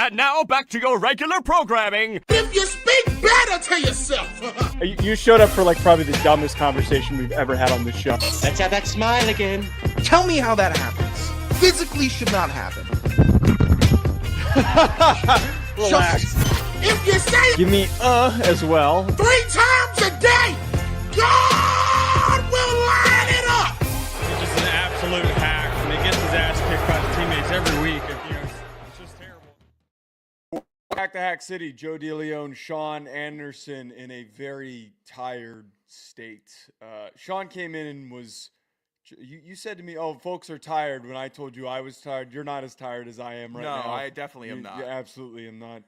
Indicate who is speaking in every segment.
Speaker 1: And now back to your regular programming.
Speaker 2: If you speak better to yourself.
Speaker 3: You showed up for like probably the dumbest conversation we've ever had on this show.
Speaker 4: Let's have that smile again.
Speaker 5: Tell me how that happens. Physically should not happen.
Speaker 3: Relax.
Speaker 2: If you say it
Speaker 3: Give me as well.
Speaker 2: 3 times a day, God will line it up.
Speaker 6: He's just an absolute hack, and he gets his ass kicked by his teammates every week. It's just terrible.
Speaker 3: Back to Hack City, Joe DeLeone, Sean Anderson in a very tired state. Sean came in and was, you said to me, oh, folks are tired when I told you I was tired. You're not as tired as I am right now.
Speaker 7: No, I definitely am not.
Speaker 3: You absolutely am not.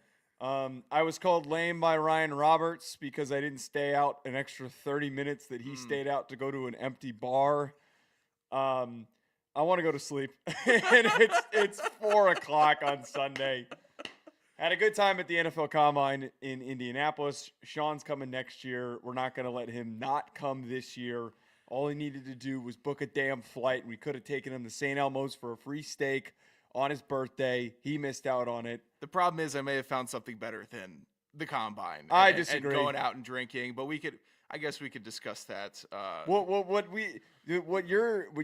Speaker 3: I was called lame by Ryan Roberts because I didn't stay out an extra 30 minutes that he stayed out to go to an empty bar. I want to go to sleep. And it's 4 o'clock on Sunday. Had a good time at the NFL Combine in Indianapolis. Sean's coming next year. We're not going to let him not come this year. All he needed to do was book a damn flight. We could have taken him to St. Elmo's for a free steak on his birthday. He missed out on it.
Speaker 7: The problem is I may have found something better than the Combine.
Speaker 3: I
Speaker 7: and
Speaker 3: disagree.
Speaker 7: going out and drinking, but I guess we could discuss that.
Speaker 3: What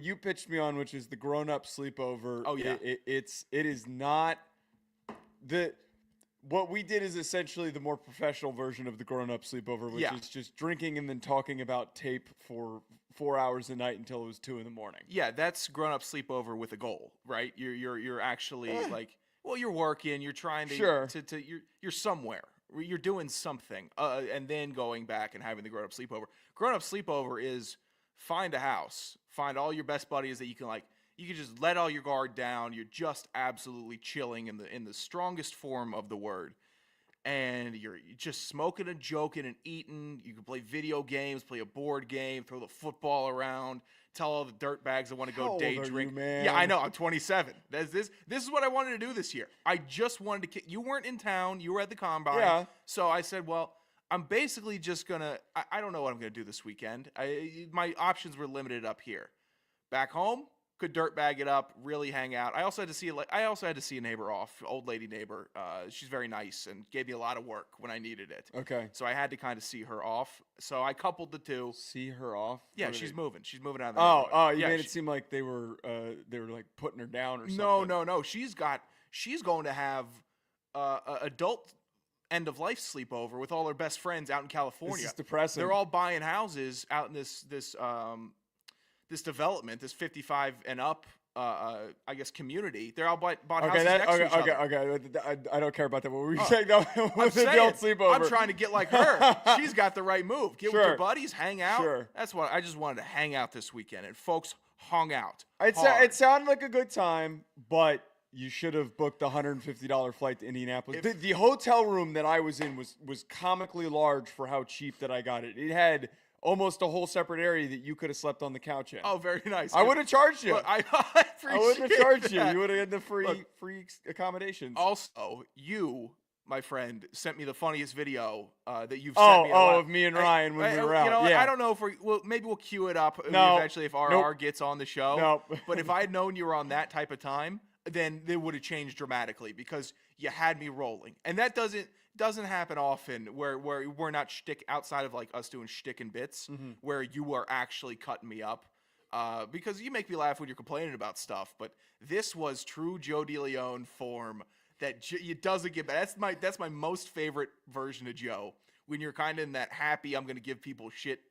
Speaker 3: you pitched me on, which is the grown-up sleepover.
Speaker 7: Oh yeah,
Speaker 3: it is not the. What we did is essentially the more professional version of the grown-up sleepover, which is just drinking and then talking about tape for 4 hours a night until it was 2 a.m.
Speaker 7: Yeah, that's grown-up sleepover with a goal, right? You're actually like, well, you're working, you're trying to you're somewhere, you're doing something, and then going back and having the grown-up sleepover. Grown-up sleepover is find a house, find all your best buddies that you can like. You can just let all your guard down. You're just absolutely chilling in the strongest form of the word. And you're just smoking and joking and eating. You can play video games, play a board game, throw the football around, tell all the dirtbags that want to go day drink. Yeah, I know. I'm 27. This is what I wanted to do this year. I just wanted to you weren't in town. You were at the Combine.
Speaker 3: Yeah.
Speaker 7: So I said, well, I'm basically just going to – I don't know what I'm going to do this weekend. My options were limited up here. Back home, could dirtbag it up, really hang out. I also had to see a neighbor off, old lady neighbor. She's very nice and gave me a lot of work when I needed it.
Speaker 3: Okay.
Speaker 7: So I had to kind of see her off. So I coupled the two.
Speaker 3: See her off?
Speaker 7: Yeah, she's moving. She's moving out of the neighborhood.
Speaker 3: Oh, you made it seem like they were like putting her down or something.
Speaker 7: No. She's going to have adult end of life sleepover with all her best friends out in California.
Speaker 3: This is depressing.
Speaker 7: They're all buying houses out in this development, this 55 and up, I guess, community. They're all bought houses next to each other.
Speaker 3: Okay. I don't care about that. What were you saying, though? With the adult sleepover.
Speaker 7: I'm trying to get like her. She's got the right move. Get with your buddies, hang out.
Speaker 3: Sure.
Speaker 7: That's what I just wanted to hang out this weekend, and folks hung out.
Speaker 3: It sounded like a good time, but you should have booked the $150 flight to Indianapolis. The hotel room that I was in was comically large for how cheap that I got it. It had almost a whole separate area that you could have slept on the couch in.
Speaker 7: Oh, very nice.
Speaker 3: I would have charged you.
Speaker 7: Look, I
Speaker 3: wouldn't have charged
Speaker 7: that.
Speaker 3: you. You would have had the free accommodations.
Speaker 7: Also, you, my friend, sent me the funniest video that you've sent me.
Speaker 3: Of me and Ryan when we were out.
Speaker 7: You know,
Speaker 3: yeah.
Speaker 7: I don't know if maybe we'll cue it up eventually if RR gets on the show.
Speaker 3: Nope.
Speaker 7: But if I had known you were on that type of time, then it would have changed dramatically because you had me rolling. And that doesn't happen often where we're not shtick outside of like us doing shtick and bits, where you are actually cutting me up. Because you make me laugh when you're complaining about stuff, but this was true Joe DeLeone form that it doesn't get better. That's my most favorite version of Joe. When you're kind of in that happy, I'm going to give people shit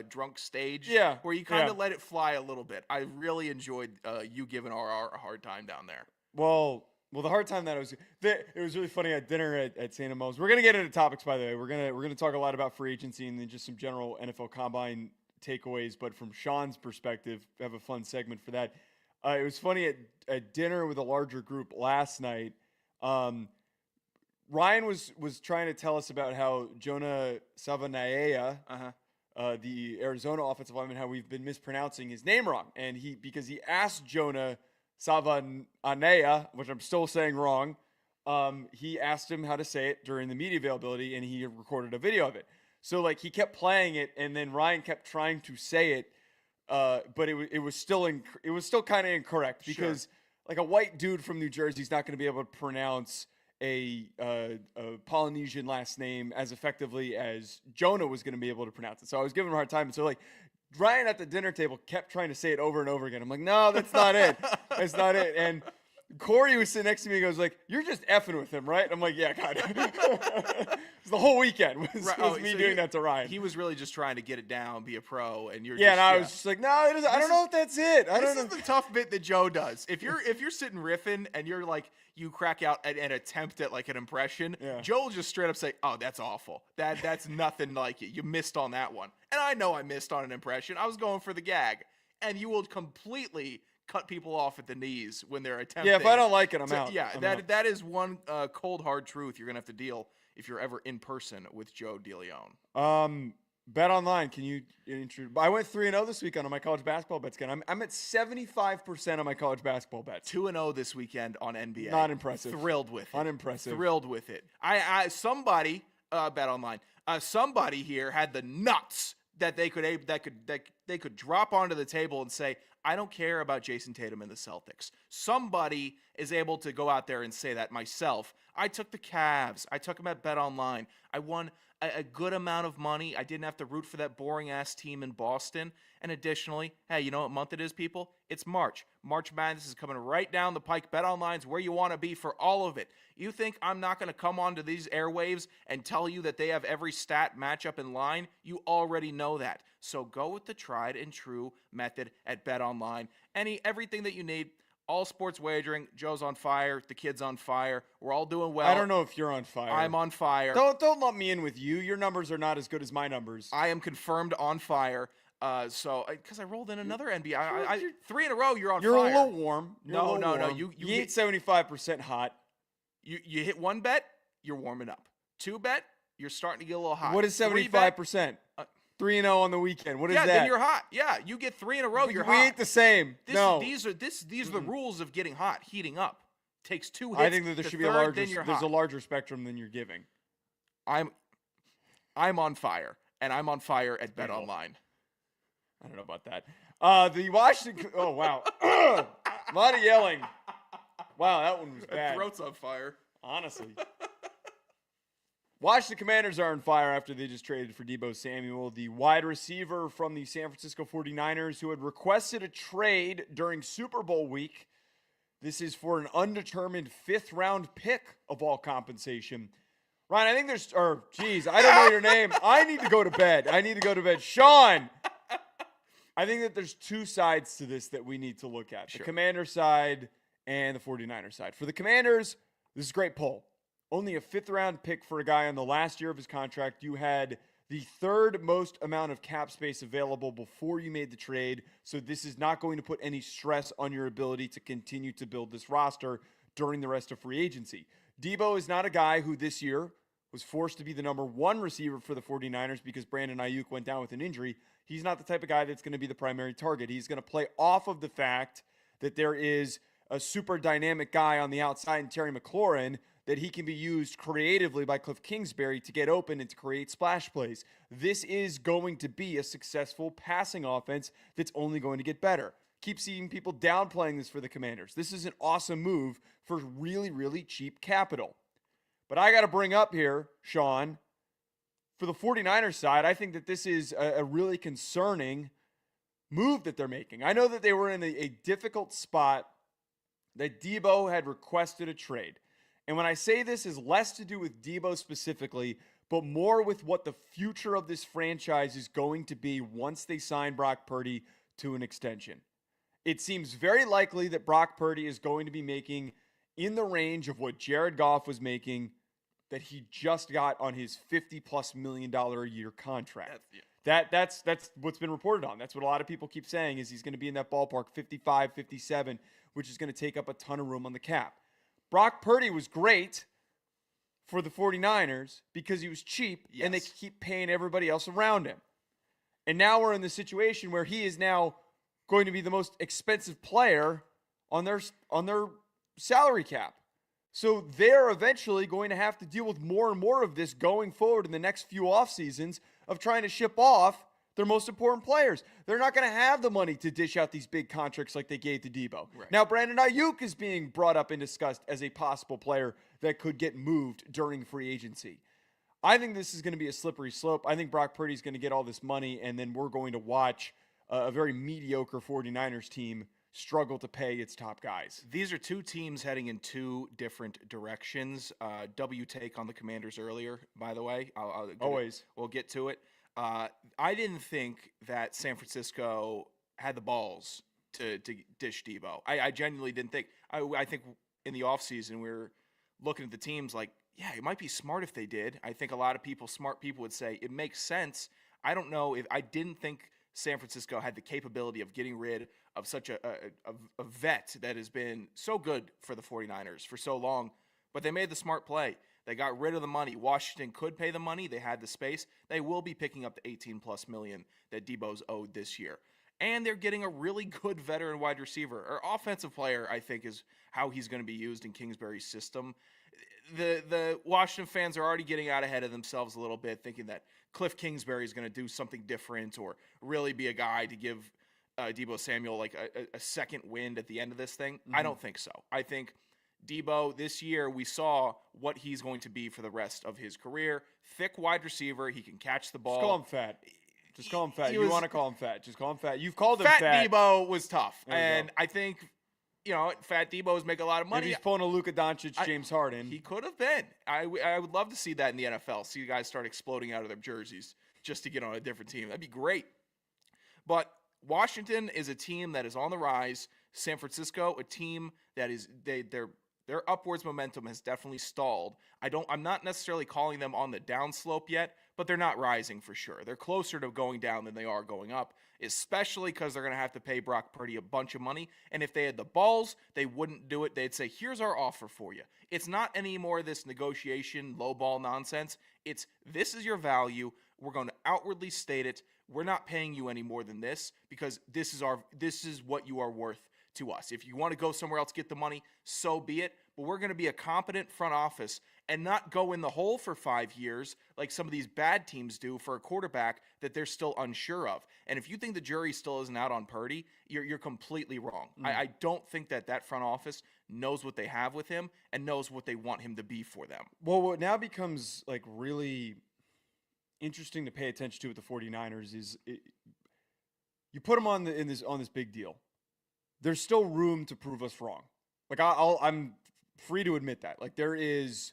Speaker 7: drunk stage, where you kind of let it fly a little bit. I really enjoyed you giving RR a hard time down there.
Speaker 3: Well, the hard time that it was really funny at dinner at St. Elmo's. We're gonna get into topics, by the way. We're gonna talk a lot about free agency and then just some general NFL Combine takeaways. But from Sean's perspective, we have a fun segment for that. It was funny at dinner with a larger group last night. Ryan was trying to tell us about how Jonah Savanaia, the Arizona offensive lineman, how we've been mispronouncing his name wrong, and because he asked Jonah Savanaia, which I'm still saying wrong, he asked him how to say it during the media availability, and he recorded a video of it. So like he kept playing it, and then Ryan kept trying to say it, but it was still kind of incorrect because like a white dude from New Jersey is not going to be able to pronounce a Polynesian last name as effectively as Jonah was going to be able to pronounce it. So I was giving him a hard time. And so like Ryan at the dinner table kept trying to say it over and over again. I'm like, no, that's not it. That's not it. And Corey was sitting next to me and goes like, you're just effing with him, right? And I'm like, yeah, kind of. It's the whole weekend was me doing that to Ryan.
Speaker 7: He was really just trying to get it down, be a pro, and you're
Speaker 3: and I was just like, no, I don't know if that's it.
Speaker 7: This is the tough bit that Joe does. If you're sitting riffing and you're like, you crack out an attempt at like an impression, Joe will just straight up say, oh, that's awful. That's nothing like it. You missed on that one. And I know I missed on an impression. I was going for the gag. And you will completely cut people off at the knees when they're attempting.
Speaker 3: Yeah, if I don't like it, I'm out.
Speaker 7: Yeah,
Speaker 3: I'm
Speaker 7: that is one cold, hard truth you're going to have to deal if you're ever in person with Joe DeLeone.
Speaker 3: Bet online, can you introduce? I went 3-0 this weekend on my college basketball bets. Again, I'm at 75% on my college basketball bets.
Speaker 7: 2-0 this weekend on NBA.
Speaker 3: Not impressive.
Speaker 7: Thrilled with it.
Speaker 3: Unimpressive.
Speaker 7: Thrilled with it. Somebody bet online. Somebody here had the nuts that they could drop onto the table and say, I don't care about Jason Tatum and the Celtics. Somebody is able to go out there and say that. Myself, I took the Cavs. I took them at Bet Online. I won a good amount of money. I didn't have to root for that boring-ass team in Boston. And additionally, hey, you know what month it is, people? It's March. March Madness is coming right down the pike. Bet Online's where you want to be for all of it. You think I'm not going to come onto these airwaves and tell you that they have every stat matchup in line? You already know that. So go with the tried and true method at Bet Online. Everything that you need. All sports wagering. Joe's on fire. The kid's on fire. We're all doing well.
Speaker 3: I don't know if you're on fire.
Speaker 7: I'm on fire.
Speaker 3: Don't lump me in with you. Your numbers are not as good as my numbers.
Speaker 7: I am confirmed on fire. Because I rolled in another NBA. 3 in a row, you're on fire.
Speaker 3: You're a little warm.
Speaker 7: No. You
Speaker 3: hit 75% hot.
Speaker 7: You hit one bet, you're warming up. 2 bet, you're starting to get a little hot.
Speaker 3: What is 75%? 3-0 on the weekend. What is that?
Speaker 7: Yeah, then you're hot. Yeah, you get 3 in a row, you're hot.
Speaker 3: We ain't the same.
Speaker 7: These are the rules of getting hot, heating up. Takes 2 hits.
Speaker 3: I think that there should be a larger spectrum than you're giving.
Speaker 7: I'm on fire, and I'm on fire at Bet Online.
Speaker 3: I don't know about that. The Washington. Oh wow, a lot of yelling. Wow, that one was bad.
Speaker 7: My throat's on fire.
Speaker 3: Honestly. Washington Commanders are on fire after they just traded for Deebo Samuel, the wide receiver from the San Francisco 49ers, who had requested a trade during Super Bowl week. This is for an undetermined 5th-round pick of all compensation. Ryan, I think there's, I don't know your name. I need to go to bed. Sean, I think that there's 2 sides to this that we need to look at.
Speaker 7: Sure.
Speaker 3: The Commander side and the 49er side. For the Commanders, this is a great poll. Only a 5th-round pick for a guy on the last year of his contract. You had the 3rd most amount of cap space available before you made the trade, so this is not going to put any stress on your ability to continue to build this roster during the rest of free agency. Deebo is not a guy who this year was forced to be the number 1 receiver for the 49ers because Brandon Ayuk went down with an injury. He's not the type of guy that's going to be the primary target. He's going to play off of the fact that there is a super dynamic guy on the outside in Terry McLaurin that he can be used creatively by Cliff Kingsbury to get open and to create splash plays. This is going to be a successful passing offense that's only going to get better. Keep seeing people downplaying this for the Commanders. This is an awesome move for really, really cheap capital. But I got to bring up here, Sean, for the 49ers side, I think that this is a really concerning move that they're making. I know that they were in a difficult spot, that Deebo had requested a trade. And when I say this is less to do with Deebo specifically, but more with what the future of this franchise is going to be once they sign Brock Purdy to an extension. It seems very likely that Brock Purdy is going to be making in the range of what Jared Goff was making that he just got on his $50+ million a year contract. That's what's been reported on. That's what a lot of people keep saying is he's going to be in that ballpark, 55, 57, which is going to take up a ton of room on the cap. Brock Purdy was great for the 49ers because he was cheap and they keep paying everybody else around him. And now we're in the situation where he is now going to be the most expensive player on their salary cap. So they're eventually going to have to deal with more and more of this going forward in the next few off seasons of trying to ship off their most important players. They're not going to have the money to dish out these big contracts like they gave to Deebo.
Speaker 7: Right.
Speaker 3: Now, Brandon Ayuk is being brought up and discussed as a possible player that could get moved during free agency. I think this is going to be a slippery slope. I think Brock Purdy is going to get all this money, and then we're going to watch a very mediocre 49ers team struggle to pay its top guys.
Speaker 7: These are two teams heading in two different directions. Take on the Commanders earlier, by the way. We'll get to it. I didn't think that San Francisco had the balls to dish Deebo. I genuinely didn't think. I think in the offseason we were looking at the teams like, yeah, it might be smart if they did. I think a lot of smart people would say it makes sense. I don't know if I didn't think San Francisco had the capability of getting rid of such a vet that has been so good for the 49ers for so long, but they made the smart play. They got rid of the money. Washington could pay the money. They had the space. They will be picking up the $18+ million that Deebo's owed this year. And they're getting a really good veteran wide receiver. Or offensive player, I think, is how he's going to be used in Kingsbury's system. The Washington fans are already getting out ahead of themselves a little bit, thinking that Cliff Kingsbury is going to do something different or really be a guy to give Deebo Samuel like a second wind at the end of this thing. I don't think so. I think Deebo, this year, we saw what he's going to be for the rest of his career. Thick wide receiver. He can catch the ball.
Speaker 3: Just call him fat. Just call him fat. You want to call him fat. Just call him fat. You've called him fat.
Speaker 7: Fat Deebo was tough. And I think, Fat Deebo's make a lot of money.
Speaker 3: Maybe he's pulling a Luka Doncic, James Harden.
Speaker 7: He could have been. I would love to see that in the NFL. See you guys start exploding out of their jerseys just to get on a different team. That'd be great. But Washington is a team that is on the rise. San Francisco, a team that is their upwards momentum has definitely stalled. I'm not necessarily calling them on the downslope yet, but they're not rising for sure. They're closer to going down than they are going up, especially because they're going to have to pay Brock Purdy a bunch of money. And if they had the balls, they wouldn't do it. They'd say, here's our offer for you. It's not any more of this negotiation, lowball nonsense. It's this is your value. We're going to outwardly state it. We're not paying you any more than this because this is what you are worth to us. If you want to go somewhere else, get the money, so be it. But we're going to be a competent front office and not go in the hole for 5 years like some of these bad teams do for a quarterback that they're still unsure of. And if you think the jury still isn't out on Purdy, you're completely wrong. I don't think that front office knows what they have with him and knows what they want him to be for them.
Speaker 3: Well, what now becomes like really interesting to pay attention to with the 49ers is you put them on this big deal. There's still room to prove us wrong. Like I'm free to admit that. Like there is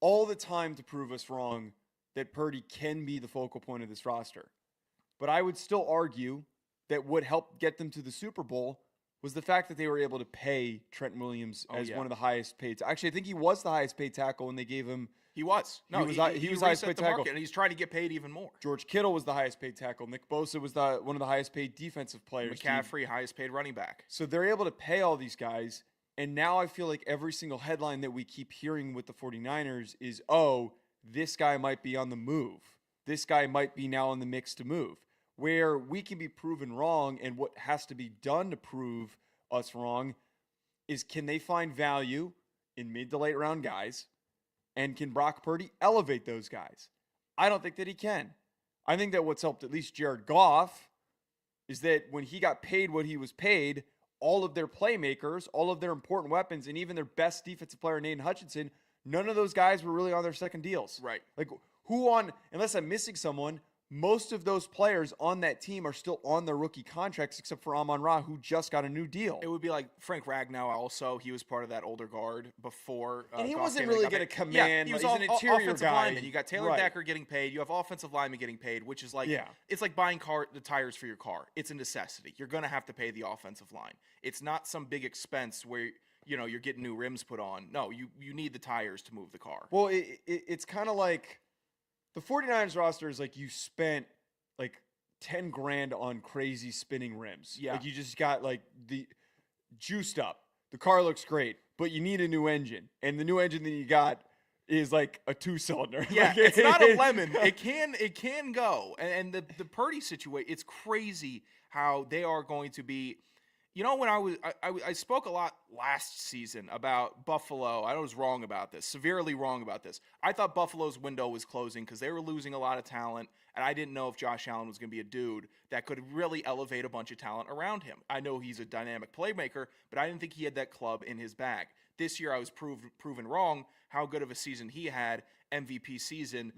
Speaker 3: all the time to prove us wrong that Purdy can be the focal point of this roster. But I would still argue that what helped get them to the Super Bowl was the fact that they were able to pay Trent Williams as one of the highest paid. Actually, I think he was the highest paid tackle when they gave him.
Speaker 7: He was. No, he was the highest paid tackle. And he's trying to get paid even more.
Speaker 3: George Kittle was the highest paid tackle. Nick Bosa was one of the highest paid defensive players.
Speaker 7: McCaffrey, highest paid running back.
Speaker 3: So they're able to pay all these guys. And now I feel like every single headline that we keep hearing with the 49ers is, oh, this guy might be on the move. This guy might be now in the mix to move. Where we can be proven wrong, and what has to be done to prove us wrong is, can they find value in mid to late round guys? And can Brock Purdy elevate those guys? I don't think that he can. I think that what's helped at least Jared Goff is that when he got paid what he was paid, all of their playmakers, all of their important weapons, and even their best defensive player, Nathan Hutchinson, none of those guys were really on their second deals.
Speaker 7: Right.
Speaker 3: Like unless I'm missing someone, most of those players on that team are still on their rookie contracts, except for Amon-Ra, who just got a new deal.
Speaker 7: It would be like Frank Ragnow also. He was part of that older guard before.
Speaker 3: And he wasn't really going to command.
Speaker 7: He was
Speaker 3: an interior
Speaker 7: offensive
Speaker 3: guy.
Speaker 7: lineman. You got Taylor Decker getting paid. You have offensive linemen getting paid, which is like, it's like buying the tires for your car. It's a necessity. You're going to have to pay the offensive line. It's not some big expense where you're getting new rims put on. No, you need the tires to move the car.
Speaker 3: Well, it's kind of like the 49ers roster is like you spent like $10,000 on crazy spinning rims.
Speaker 7: Yeah.
Speaker 3: Like you just got like the juiced up. The car looks great, but you need a new engine. And the new engine that you got is like a 2-cylinder.
Speaker 7: Yeah,
Speaker 3: like,
Speaker 7: it's not a lemon. It can go. And the Purdy situation, it's crazy how they are going to be You know, when I spoke a lot last season about Buffalo. I was wrong about this, severely wrong about this. I thought Buffalo's window was closing because they were losing a lot of talent, and I didn't know if Josh Allen was going to be a dude that could really elevate a bunch of talent around him. I know he's a dynamic playmaker, but I didn't think he had that club in his bag. This year, I was proven wrong. How good of a season he had, MVP season,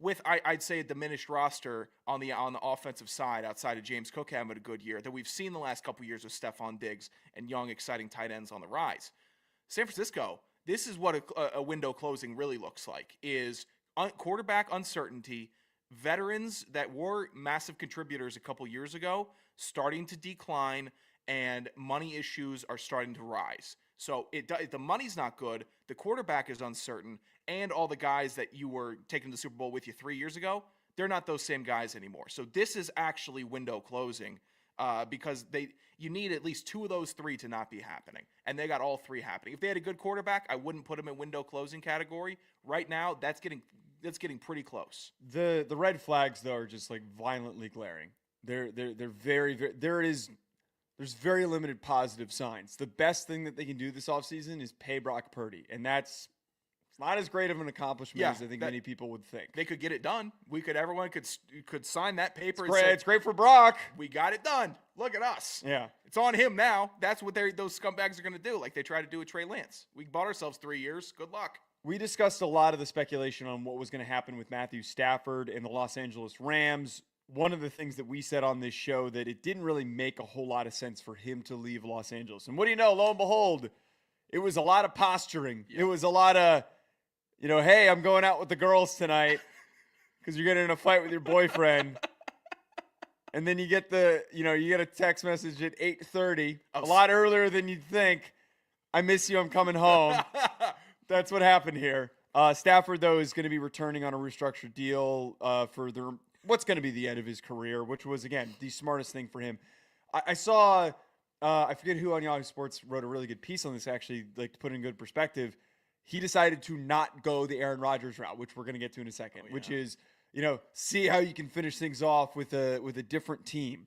Speaker 7: with I'd say a diminished roster on the offensive side outside of James Cook having a good year that we've seen the last couple years with Stephon Diggs and young, exciting tight ends on the rise. San Francisco, this is what a window closing really looks like: is quarterback uncertainty, veterans that were massive contributors a couple years ago starting to decline, and money issues are starting to rise. So the money's not good, the quarterback is uncertain, and all the guys that you were taking to the Super Bowl with you 3 years ago, they're not those same guys anymore. So this is actually window closing because you need at least 2 of those 3 to not be happening, and they got all 3 happening. If they had a good quarterback, I wouldn't put them in window closing category. Right now, that's getting pretty close.
Speaker 3: The red flags though are just like violently glaring. They're very, very there's very limited positive signs. The best thing that they can do this offseason is pay Brock Purdy, and it's not as great of an accomplishment as I think many people would think.
Speaker 7: They could get it done. Everyone could sign that paper.
Speaker 3: It's great for Brock.
Speaker 7: We got it done. Look at us.
Speaker 3: Yeah,
Speaker 7: it's on him now. That's what those scumbags are going to do, like they tried to do with Trey Lance. We bought ourselves 3 years. Good luck.
Speaker 3: We discussed a lot of the speculation on what was going to happen with Matthew Stafford and the Los Angeles Rams. One of the things that we said on this show that it didn't really make a whole lot of sense for him to leave Los Angeles. And what do you know? Lo and behold, it was a lot of posturing. Yep. It was a lot of, hey, I'm going out with the girls tonight because you're getting in a fight with your boyfriend. And then you get you get a text message at 8:30, a lot earlier than you'd think. I miss you. I'm coming home. That's what happened here. Stafford, though, is going to be returning on a restructured deal for what's going to be the end of his career, which was, again, the smartest thing for him. I saw, I forget who on Yahoo Sports wrote a really good piece on this, actually, like to put it in good perspective. He decided to not go the Aaron Rodgers route, which we're going to get to in a second, which is, see how you can finish things off with a different team.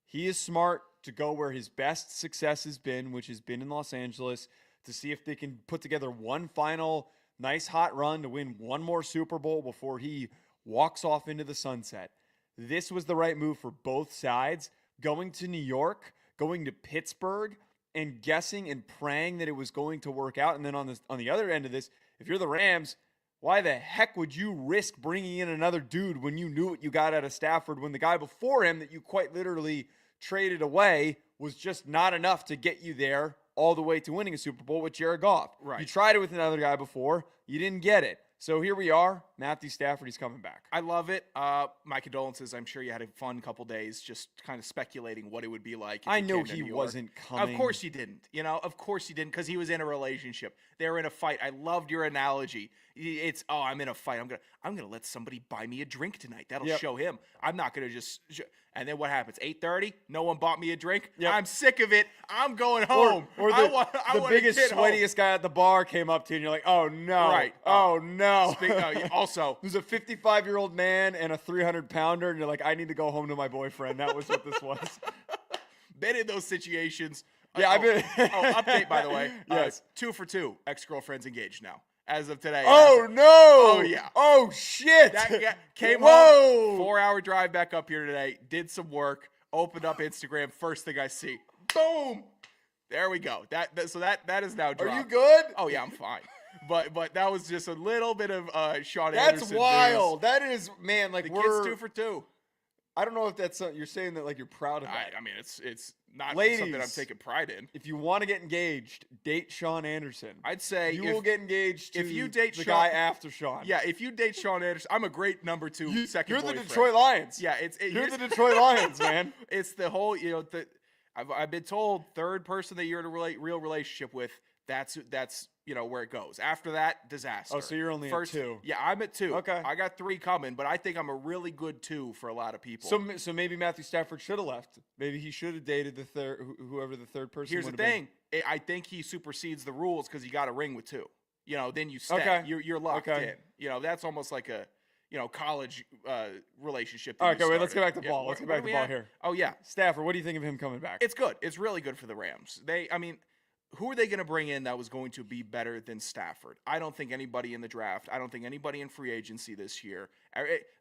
Speaker 3: He is smart to go where his best success has been, which has been in Los Angeles, to see if they can put together one final nice hot run to win one more Super Bowl before he walks off into the sunset. This was the right move for both sides. Going to New York, going to Pittsburgh, and guessing and praying that it was going to work out. And then on the other end of this, if you're the Rams, why the heck would you risk bringing in another dude when you knew what you got out of Stafford, when the guy before him that you quite literally traded away was just not enough to get you there all the way to winning a Super Bowl with Jared Goff?
Speaker 7: Right.
Speaker 3: You tried it with another guy before. You didn't get it. So here we are. Matthew Stafford, he's coming back.
Speaker 7: I love it. My condolences. I'm sure you had a fun couple days just kind of speculating what it would be like.
Speaker 3: I know he wasn't coming.
Speaker 7: Of course he didn't. Of course he didn't, because he was in a relationship. They were in a fight. I loved your analogy. It's, I'm in a fight. I'm gonna let somebody buy me a drink tonight. That'll show him. I'm not gonna just. And then what happens? 8:30. No one bought me a drink. Yep. I'm sick of it. I'm going home.
Speaker 3: Or the biggest, sweatiest guy at the bar came up to you and you're like, oh no.
Speaker 7: Right.
Speaker 3: Oh no.
Speaker 7: Also,
Speaker 3: there's a 55-year-old man and a 300-pounder, and you're like, I need to go home to my boyfriend. That was what this was.
Speaker 7: Been in those situations.
Speaker 3: Yeah, I've been.
Speaker 7: Update, by the way.
Speaker 3: Yes.
Speaker 7: 2 for 2. Ex-girlfriend's engaged now. As of today.
Speaker 3: Oh, no.
Speaker 7: Oh, yeah.
Speaker 3: Oh, shit.
Speaker 7: That guy came home, 4-hour drive back up here today, did some work, opened up Instagram, first thing I see. Boom. There we go. So that is now dropped.
Speaker 3: Are you good?
Speaker 7: Oh, yeah, I'm fine. But that was just a little bit of Sean
Speaker 3: That's
Speaker 7: Anderson.
Speaker 3: That's wild.
Speaker 7: News.
Speaker 3: That is, man, like
Speaker 7: the
Speaker 3: we're
Speaker 7: kid's 2 for 2.
Speaker 3: I don't know if that's you're saying that like you're proud of that.
Speaker 7: I mean, it's not
Speaker 3: Ladies,
Speaker 7: something I'm taking pride in.
Speaker 3: If you want to get engaged, date Sean Anderson.
Speaker 7: I'd say
Speaker 3: you will get engaged to
Speaker 7: if you date
Speaker 3: the
Speaker 7: Sean,
Speaker 3: guy after Sean.
Speaker 7: Yeah, if you date Sean Anderson, I'm a great number 2 second
Speaker 3: You're
Speaker 7: boyfriend.
Speaker 3: the Detroit Lions.
Speaker 7: Yeah,
Speaker 3: you're the Detroit Lions, man.
Speaker 7: It's the whole, I've been told third person that you're in a real relationship with, that's where it goes. After that, disaster.
Speaker 3: Oh, so you're only at 2.
Speaker 7: Yeah, I'm at 2.
Speaker 3: Okay.
Speaker 7: I got 3 coming, but I think I'm a really good 2 for a lot of people.
Speaker 3: So maybe Matthew Stafford should have left. Maybe he should have dated whoever the third person.
Speaker 7: Here's the thing. I think he supersedes the rules because he got a ring with 2. Then you stay.
Speaker 3: Okay.
Speaker 7: You're locked in. That's almost like college relationship.
Speaker 3: All right, okay, wait, let's get back to the ball. Let's get back to the ball here.
Speaker 7: Oh, yeah.
Speaker 3: Stafford, what do you think of him coming back?
Speaker 7: It's good. It's really good for the Rams. Who are they going to bring in that was going to be better than Stafford? I don't think anybody in the draft. I don't think anybody in free agency this year.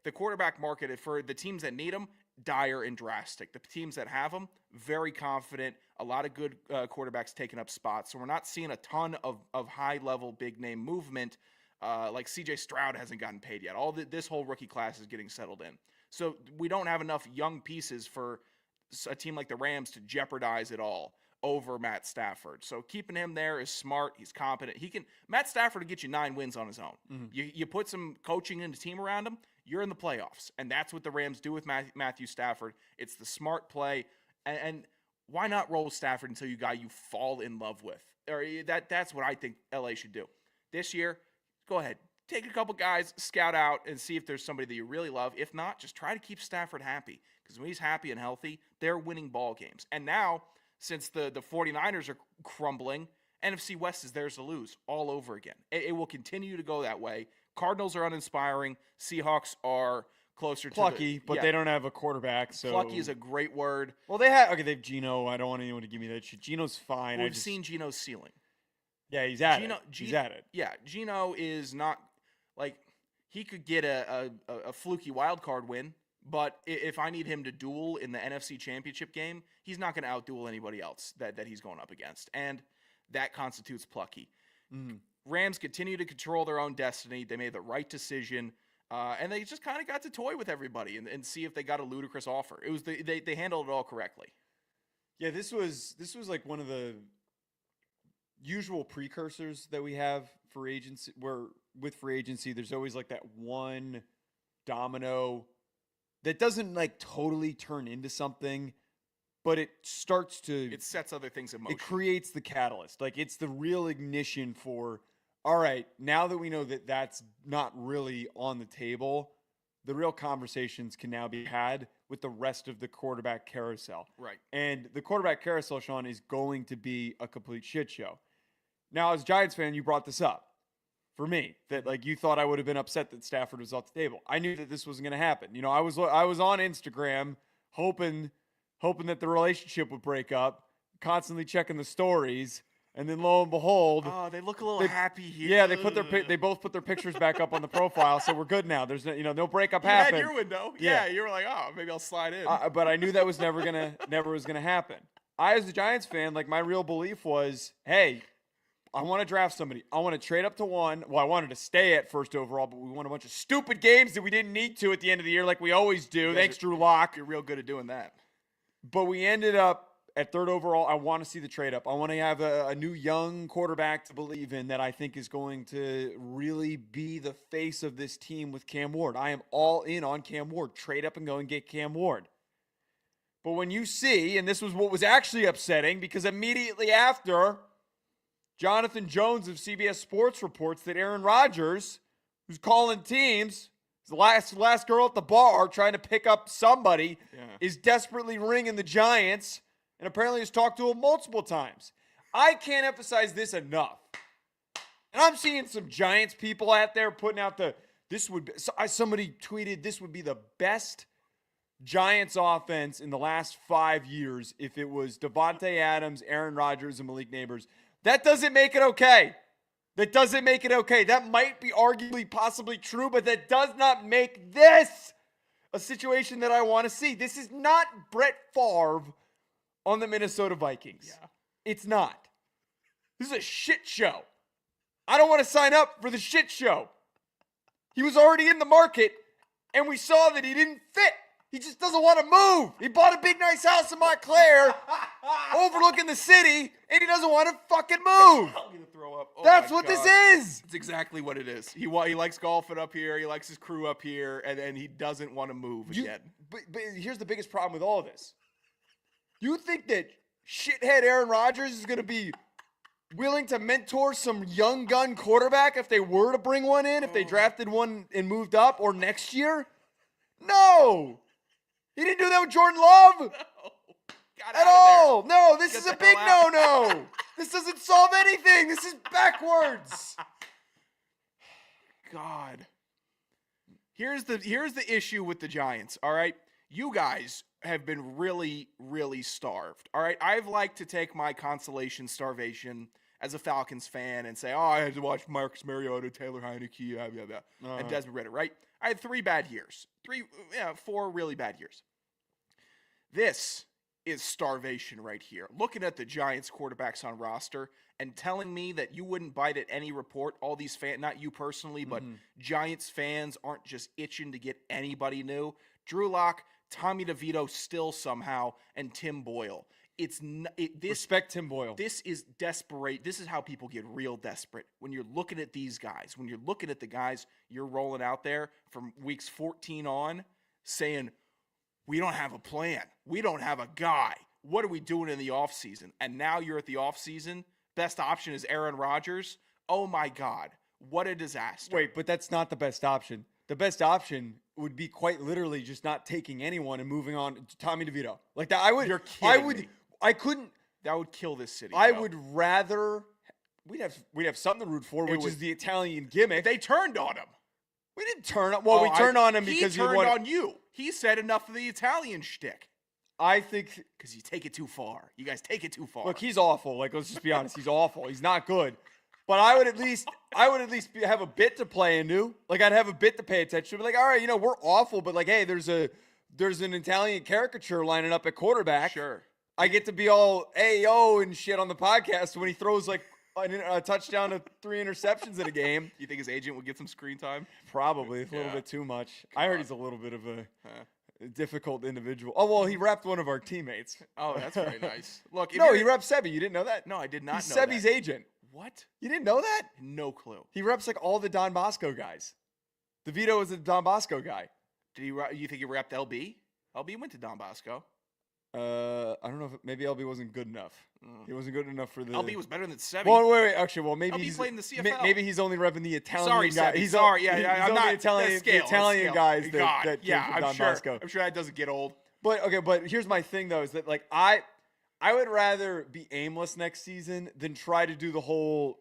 Speaker 7: The quarterback market for the teams that need them, dire and drastic. The teams that have them, very confident. A lot of good quarterbacks taking up spots. So we're not seeing a ton of high-level, big-name movement. Like C.J. Stroud hasn't gotten paid yet. This whole rookie class is getting settled in. So we don't have enough young pieces for a team like the Rams to jeopardize it all over Matt Stafford. So keeping him there is smart. He's competent. Matt Stafford will get you 9 wins on his own. Mm-hmm. You put some coaching in the team around him, you're in the playoffs. And that's what the Rams do with Matthew Stafford. It's the smart play. And why not roll with Stafford until you got you fall in love with? Or that's what I think LA should do. This year, go ahead. Take a couple guys, scout out, and see if there's somebody that you really love. If not, just try to keep Stafford happy. Because when he's happy and healthy, they're winning ball games. And now, since the 49ers are crumbling, NFC West is theirs to lose all over again. It will continue to go that way. Cardinals are uninspiring. Seahawks are closer
Speaker 3: plucky, but they don't have a quarterback. So
Speaker 7: plucky is a great word.
Speaker 3: Well, they have Geno. I don't want anyone to give me that shit. Geno's fine.
Speaker 7: We've seen Geno's ceiling.
Speaker 3: Yeah, he's at it. He's at it.
Speaker 7: Yeah, Geno is not like he could get a fluky wild card win. But if I need him to duel in the NFC Championship game, he's not going to outduel anybody else that he's going up against. And that constitutes plucky. Mm. Rams continue to control their own destiny. They made the right decision. And they just kind of got to toy with everybody and see if they got a ludicrous offer. It was they handled it all correctly.
Speaker 3: Yeah, this was like one of the usual precursors that we have for agency, where with free agency, there's always like that one domino that doesn't like totally turn into something, but it
Speaker 7: sets other things in motion.
Speaker 3: It creates the catalyst. Like it's the real ignition for, all right, now that we know that that's not really on the table, the real conversations can now be had with the rest of the quarterback carousel.
Speaker 7: Right.
Speaker 3: And the quarterback carousel, Sean, is going to be a complete shit show. Now, as a Giants fan, you brought this up. For me, that like you thought I would have been upset that Stafford was off the table. I knew that this wasn't going to happen. I was on Instagram hoping that the relationship would break up, constantly checking the stories, and then lo and behold,
Speaker 7: they look a little happy here.
Speaker 3: Yeah, they both put their pictures back up on the profile, so we're good now. There's no breakup happened.
Speaker 7: You had your window. Yeah, you were like, oh, maybe I'll slide in.
Speaker 3: But I knew that was never was gonna happen. I, as a Giants fan, like my real belief was, hey, I want to draft somebody. I want to trade up to 1. Well, I wanted to stay at first overall, but we won a bunch of stupid games that we didn't need to at the end of the year like we always do. Thanks, Drew Lock.
Speaker 7: You're real good at doing that.
Speaker 3: But we ended up at 3rd overall. I want to see the trade up. I want to have a new young quarterback to believe in that I think is going to really be the face of this team with Cam Ward. I am all in on Cam Ward. Trade up and go and get Cam Ward. But when you see, and this was what was actually upsetting, because immediately after, Jonathan Jones of CBS Sports reports that Aaron Rodgers, who's calling teams, the last girl at the bar trying to pick up somebody, is desperately ringing the Giants and apparently has talked to him multiple times. I can't emphasize this enough. And I'm seeing some Giants people out there putting out somebody tweeted this would be the best Giants offense in the last 5 years if it was Devontae Adams, Aaron Rodgers, and Malik Neighbors. That doesn't make it okay. That might be arguably possibly true, but that does not make this a situation that I want to see. This is not Brett Favre on the Minnesota Vikings. Yeah. It's not. This is a shit show. I don't want to sign up for the shit show. He was already in the market, and we saw that he didn't fit. He just doesn't want to move. He bought a big, nice house in Montclair overlooking the city, and he doesn't want to fucking move.
Speaker 7: I'm going to throw up.
Speaker 3: That's what this is.
Speaker 7: It's exactly what it is. He likes golfing up here. He likes his crew up here, and he doesn't want to move again.
Speaker 3: But here's the biggest problem with all of this. You think that shithead Aaron Rodgers is going to be willing to mentor some young gun quarterback if they were to bring one in, if they drafted one and moved up, or next year? No. He didn't do that with Jordan Love.
Speaker 7: No.
Speaker 3: At all. No, this is a big no-no. This doesn't solve anything. This is backwards.
Speaker 7: God. Here's the issue with the Giants, all right? You guys have been really, really starved, all right? I've liked to take my consolation starvation as a Falcons fan and say, oh, I had to watch Marcus Mariota, Taylor Heineke, and Desmond Ridder, right? I had 3 bad years. 4 really bad years. This is starvation right here. Looking at the Giants quarterbacks on roster and telling me that you wouldn't bite at any report, all these fans, not you personally, but Giants fans aren't just itching to get anybody new. Drew Lock, Tommy DeVito still somehow, and Tim Boyle.
Speaker 3: Respect Tim Boyle.
Speaker 7: This is desperate. This is how people get real desperate. When you're looking at these guys, when you're looking at the guys you're rolling out there from weeks 14 on, saying, we don't have a plan. We don't have a guy. What are we doing in the offseason? And now you're at the offseason. Best option is Aaron Rodgers. Oh, my God. What a disaster.
Speaker 3: Wait, but that's not the best option. The best option would be quite literally just not taking anyone and moving on to Tommy DeVito. Like that,
Speaker 7: You're kidding me.
Speaker 3: I couldn't.
Speaker 7: That would kill this city.
Speaker 3: I would rather. We'd have something to root for, which is the Italian gimmick.
Speaker 7: They turned on him.
Speaker 3: We didn't turn on. Well, we turned on him because
Speaker 7: he turned on you. He said enough of the Italian shtick.
Speaker 3: I think
Speaker 7: because you take it too far. You guys take it too far.
Speaker 3: Look, he's awful. Like, let's just be honest. He's awful. He's not good. But I would at least have a bit to play into. Like, I'd have a bit to pay attention to. Be like, all right, we're awful, but like, hey, there's an Italian caricature lining up at quarterback.
Speaker 7: Sure.
Speaker 3: I get to be all AO and shit on the podcast when he throws like a touchdown to 3 interceptions in a game.
Speaker 7: You think his agent would get some screen time?
Speaker 3: Probably a little bit too much. I heard he's a little bit of a difficult individual. Oh, well, he repped one of our teammates.
Speaker 7: Oh, that's very nice. Look,
Speaker 3: no, he repped Sebi. You didn't know that?
Speaker 7: No, I did not
Speaker 3: He's
Speaker 7: know
Speaker 3: Sebi's
Speaker 7: that.
Speaker 3: agent.
Speaker 7: What?
Speaker 3: You didn't know that?
Speaker 7: No clue.
Speaker 3: He reps like all the Don Bosco guys. DeVito is a Don Bosco guy.
Speaker 7: You think he repped LB? LB went to Don Bosco.
Speaker 3: I don't know if maybe LB wasn't good enough. He wasn't good enough for the.
Speaker 7: LB was better than Sebi.
Speaker 3: Well, wait. Actually, well, maybe
Speaker 7: LB
Speaker 3: he's
Speaker 7: played in the CFL.
Speaker 3: Maybe he's only repping the Italian
Speaker 7: sorry,
Speaker 3: guy.
Speaker 7: Sebi.
Speaker 3: He's
Speaker 7: sorry.
Speaker 3: I'm
Speaker 7: not
Speaker 3: the Italian guys that came from Don Bosco.
Speaker 7: I'm sure that doesn't get old.
Speaker 3: But here's my thing though: is that like I would rather be aimless next season than try to do the whole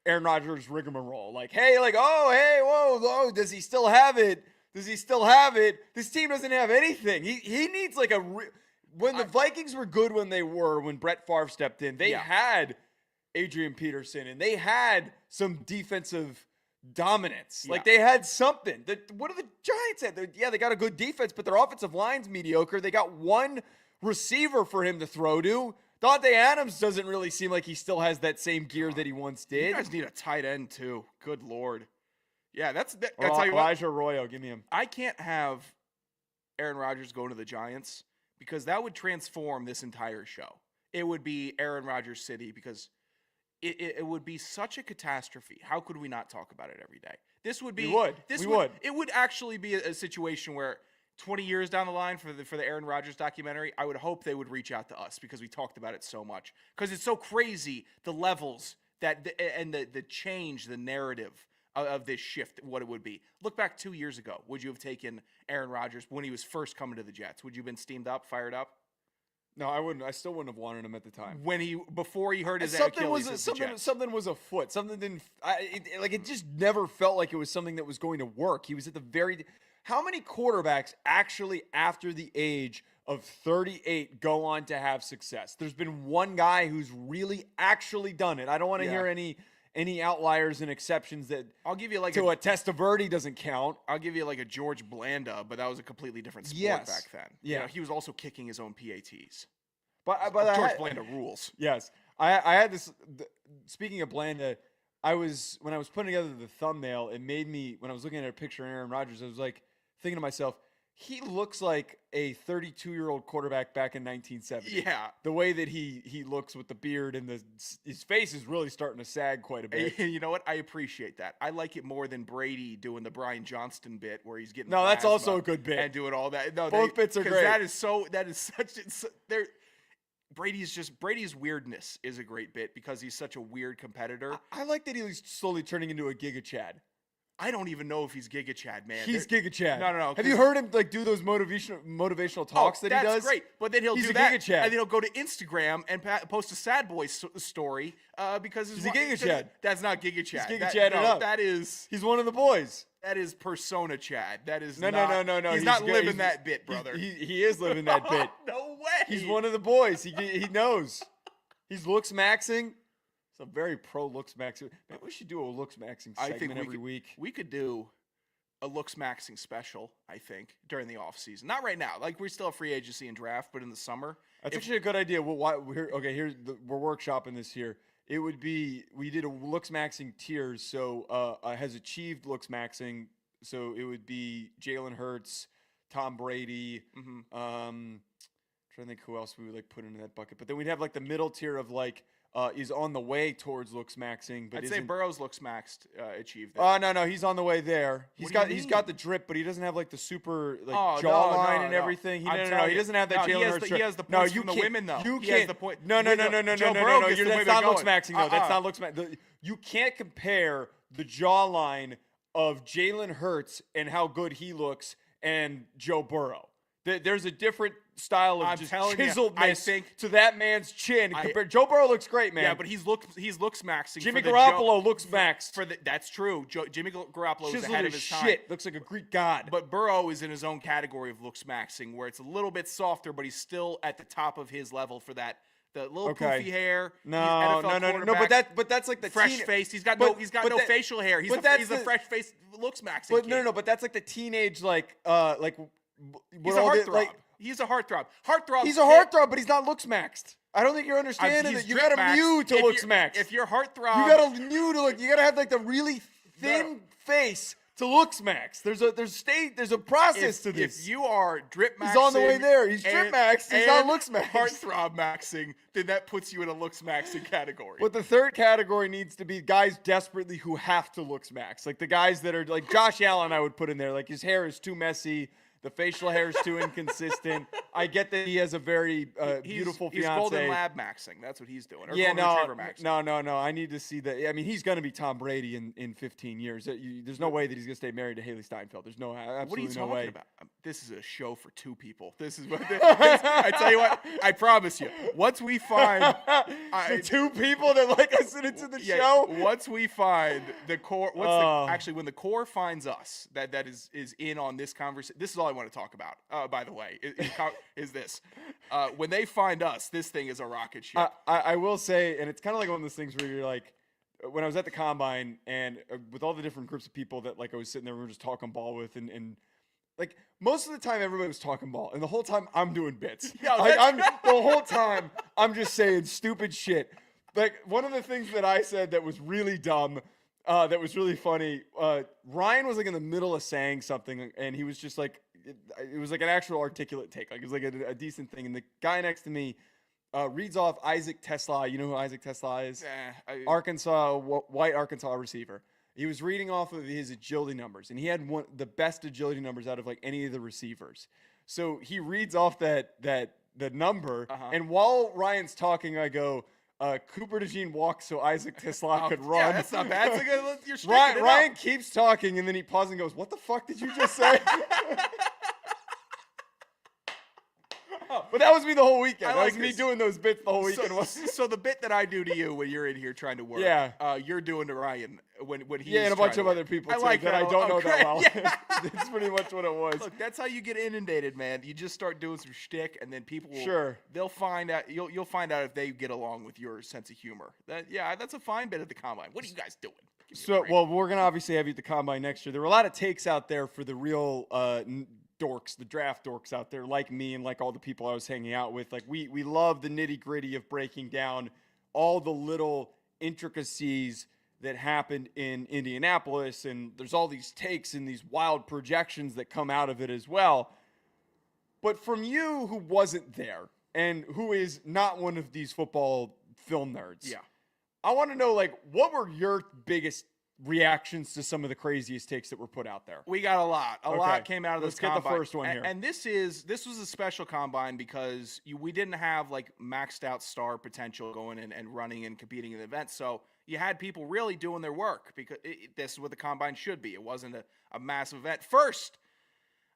Speaker 3: Aaron Rodgers rigmarole. Like, hey, like, oh, hey, whoa, does he still have it? Does he still have it? This team doesn't have anything. He needs like when the Vikings were good when Brett Favre stepped in, they had Adrian Peterson and they had some defensive dominance. Like they had something. What do the Giants have? They got a good defense, but their offensive line's mediocre. They got one receiver for him to throw to. Dante Adams doesn't really seem like he still has that same gear that he once did.
Speaker 7: You guys need a tight end too. Good Lord. Yeah, that's
Speaker 3: tell you Elijah Arroyo, give me him.
Speaker 7: I can't have Aaron Rodgers go to the Giants because that would transform this entire show. It would be Aaron Rodgers City because it would be such a catastrophe. How could we not talk about it every day? This would be.
Speaker 3: We would.
Speaker 7: It would actually be a situation where 20 years down the line for the Aaron Rodgers documentary, I would hope they would reach out to us because we talked about it so much. Because it's so crazy, the levels and the change, the narrative of this shift, what it would be. Look back 2 years ago. Would you have taken Aaron Rodgers when he was first coming to the Jets? Would you have been steamed up, fired up?
Speaker 3: No, I wouldn't. I still wouldn't have wanted him at the time.
Speaker 7: Before he hurt his Achilles.
Speaker 3: Something was afoot. Something didn't. It just never felt like it was something that was going to work. He was at the very. How many quarterbacks actually, after the age of 38, go on to have success? There's been one guy who's really actually done it. I don't want to hear any outliers and exceptions that
Speaker 7: I'll give you like
Speaker 3: a Testaverde doesn't count.
Speaker 7: I'll give you like a George Blanda, but that was a completely different sport back then.
Speaker 3: Yeah,
Speaker 7: he was also kicking his own PATs.
Speaker 3: But
Speaker 7: George Blanda rules.
Speaker 3: Yes, I had this. Speaking of Blanda, when I was putting together the thumbnail, it made me when I was looking at a picture of Aaron Rodgers, I was like thinking to myself, he looks like a 32-year-old quarterback back in 1970.
Speaker 7: Yeah.
Speaker 3: The way that he looks with the beard and his face is really starting to sag quite a bit.
Speaker 7: You know what? I appreciate that. I like it more than Brady doing the Brian Johnston bit where he's getting
Speaker 3: that's also a good bit.
Speaker 7: And doing all that. No,
Speaker 3: both bits are great.
Speaker 7: That is such Brady's weirdness is a great bit because he's such a weird competitor.
Speaker 3: I like that he's slowly turning into a Giga Chad.
Speaker 7: I don't even know if he's Giga Chad, man.
Speaker 3: He's Giga Chad.
Speaker 7: No.
Speaker 3: Have you heard him like do those motivational talks that he does?
Speaker 7: That's great. But then he'll
Speaker 3: He's
Speaker 7: do
Speaker 3: a
Speaker 7: that,
Speaker 3: Giga Chad.
Speaker 7: and then he'll go to Instagram and post a sad boy story because
Speaker 3: he's a Giga Chad.
Speaker 7: That's not Giga Chad.
Speaker 3: He's Giga Chad it up.
Speaker 7: He's
Speaker 3: one of the boys.
Speaker 7: That is persona Chad. That is
Speaker 3: no.
Speaker 7: He's not living that bit, brother.
Speaker 3: He is living that bit.
Speaker 7: No way.
Speaker 3: He's one of the boys. He knows. He's looks maxing. He's a very pro looks maxing. Man, we should do a looks maxing segment every week.
Speaker 7: We could do a looks maxing special, I think, during the off season. Not right now. Like, we still have free agency and draft, but in the summer.
Speaker 3: That's actually a good idea. Well, we're workshopping this here. It would be, we did a looks maxing tiers. So has achieved looks maxing. So it would be Jalen Hurts, Tom Brady. Trying to think who else we would like put into that bucket. But then we'd have like the middle tier of like is on the way towards looks maxing. But
Speaker 7: I'd say Burrow's looks maxed achieved.
Speaker 3: Oh no, he's on the way there. He's got the drip, but he doesn't have like the super jawline and everything. No, he doesn't have that Jalen Hurts.
Speaker 7: He has the points from the women though.
Speaker 3: You
Speaker 7: he
Speaker 3: can't.
Speaker 7: has the point.
Speaker 3: No. That's not looks maxing though. That's not looks maxing. You can't compare the jawline of Jalen Hurts and how good he looks and Joe Burrow. There's a different style of just chiseledness to that man's chin. Joe Burrow looks great, man.
Speaker 7: Yeah, but he's looks maxing.
Speaker 3: Jimmy Garoppolo looks maxed.
Speaker 7: That's true. Jimmy Garoppolo is ahead of his time.
Speaker 3: Shit, looks like a Greek god.
Speaker 7: But Burrow is in his own category of looks maxing, where it's a little bit softer, but he's still at the top of his level for that. The little poofy hair.
Speaker 3: No. But that's like the
Speaker 7: fresh face. He's got no facial hair. He's a fresh face looks maxing.
Speaker 3: But no. But that's like the teenage like.
Speaker 7: He's a heartthrob. He's a heartthrob.
Speaker 3: He's a heartthrob, but he's not looks maxed. I don't think you're understanding that. You got to mute to looks maxed.
Speaker 7: If you're heartthrob,
Speaker 3: you got to mute to look. You got to have like the really thin face to looks maxed. There's a process to this.
Speaker 7: If you are drip maxing,
Speaker 3: he's on the way there. He's drip maxed. He's not looks maxed.
Speaker 7: Heartthrob maxing, then that puts you in a looks maxing category.
Speaker 3: But the third category needs to be guys desperately who have to looks max. Like the guys that are like Josh Allen, I would put in there. Like his hair is too messy. The facial hair is too inconsistent. I get that he has a very beautiful fiance.
Speaker 7: He's golden lab maxing. That's what he's doing. Or
Speaker 3: no. I need to see that. I mean, he's going to be Tom Brady in 15 years. There's no way that he's going to stay married to Haley Steinfeld. There's no absolutely no way.
Speaker 7: What are you talking about? This is a show for two people. This is what I tell you what. I promise you. Once we find
Speaker 3: the two people that like listening to the show.
Speaker 7: Once we find the core. Actually, when the core finds us, that is in on this conversation. This is all I want to talk about, by the way, is this. When they find us, this thing is a rocket ship.
Speaker 3: I will say, and it's kind of like one of those things where you're like, when I was at the Combine and with all the different groups of people that like I was sitting there, we were just talking ball with, and like most of the time everybody was talking ball, and the whole time I'm doing bits. The whole time I'm just saying stupid shit. Like one of the things that I said that was really dumb, that was really funny. Ryan was like in the middle of saying something, and he was just like, it was like an actual articulate take. Like it was like a decent thing. And the guy next to me reads off Isaac Tesla. You know who Isaac Tesla is? Arkansas, white Arkansas receiver. He was reading off of his agility numbers, and he had the best agility numbers out of like any of the receivers. So he reads off the number, and while Ryan's talking, I go, Cooper DeJean walked so Isaac Tesla could run.
Speaker 7: Yeah, that's not bad. You're
Speaker 3: Ryan keeps talking, and then he pauses and goes, "What the fuck did you just say?" But that was me the whole weekend. That was me doing those bits the whole weekend.
Speaker 7: So the bit that I do to you when you're in here trying to work, you're doing to Ryan when he's
Speaker 3: and a bunch of other people too, that I don't know that well.
Speaker 7: Yeah.
Speaker 3: That's pretty much what it was.
Speaker 7: Look, that's how you get inundated, man. You just start doing some shtick, and then people they'll find out. You'll find out if they get along with your sense of humor. That's a fine bit at the Combine. What are you guys doing?
Speaker 3: We're gonna obviously have you at the Combine next year. There were a lot of takes out there for the real dorks, the draft dorks out there, like me and like all the people I was hanging out with. Like we love the nitty gritty of breaking down all the little intricacies that happened in Indianapolis, and there's all these takes and these wild projections that come out of it as well. But from you, who wasn't there and who is not one of these football film nerds, I want to know, like, what were your biggest reactions to some of the craziest takes that were put out there?
Speaker 7: We got a lot. A lot came out of this Combine.
Speaker 3: Let's get the first one here.
Speaker 7: And this was a special Combine because we didn't have like maxed out star potential going in and running and competing in the event. So you had people really doing their work because this is what the combine should be. It wasn't a massive event. First,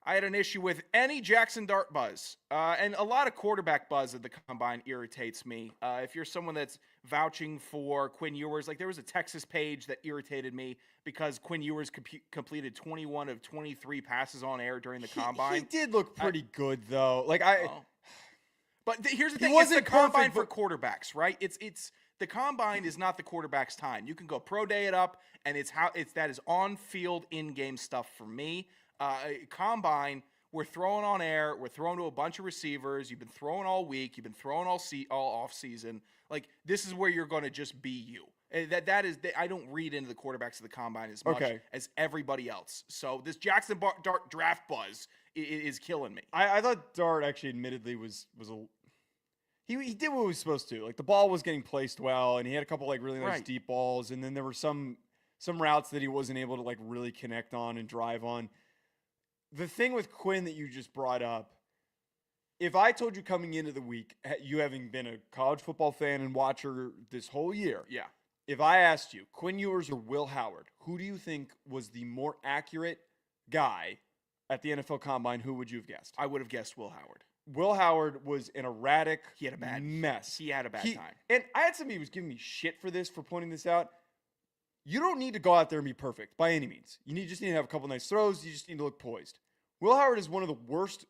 Speaker 7: I had an issue with any Jackson Dart buzz, and a lot of quarterback buzz at the combine irritates me. If you're someone that's vouching for Quinn Ewers, like there was a Texas page that irritated me because Quinn Ewers completed 21 of 23 passes on air during the combine.
Speaker 3: He did look pretty good though.
Speaker 7: But here's the thing: it's the combine for quarterbacks, right? It's the combine is not the quarterback's time. You can go pro day it up, and that is on field in game stuff for me. Combine, we're throwing on air. We're throwing to a bunch of receivers. You've been throwing all week. You've been throwing all off season. Like this is where you're going to just be you. That is. I don't read into the quarterbacks of the combine as much as everybody else. So this Jackson Dart draft buzz is killing me.
Speaker 3: I thought Dart actually, admittedly, was a. He did what he was supposed to. Like the ball was getting placed well, and he had a couple like really nice deep balls, and then there were some routes that he wasn't able to like really connect on and drive on. The thing with Quinn that you just brought up, if I told you coming into the week, you having been a college football fan and watcher this whole year, if I asked you, Quinn Ewers or Will Howard, who do you think was the more accurate guy at the NFL Combine, who would you have guessed?
Speaker 7: I would have guessed Will Howard.
Speaker 3: Will Howard was an erratic
Speaker 7: He had a bad
Speaker 3: mess.
Speaker 7: He had a bad time.
Speaker 3: And I had somebody who was giving me shit for pointing this out. You don't need to go out there and be perfect by any means. You just need to have a couple nice throws. You just need to look poised. Will Howard is one of the worst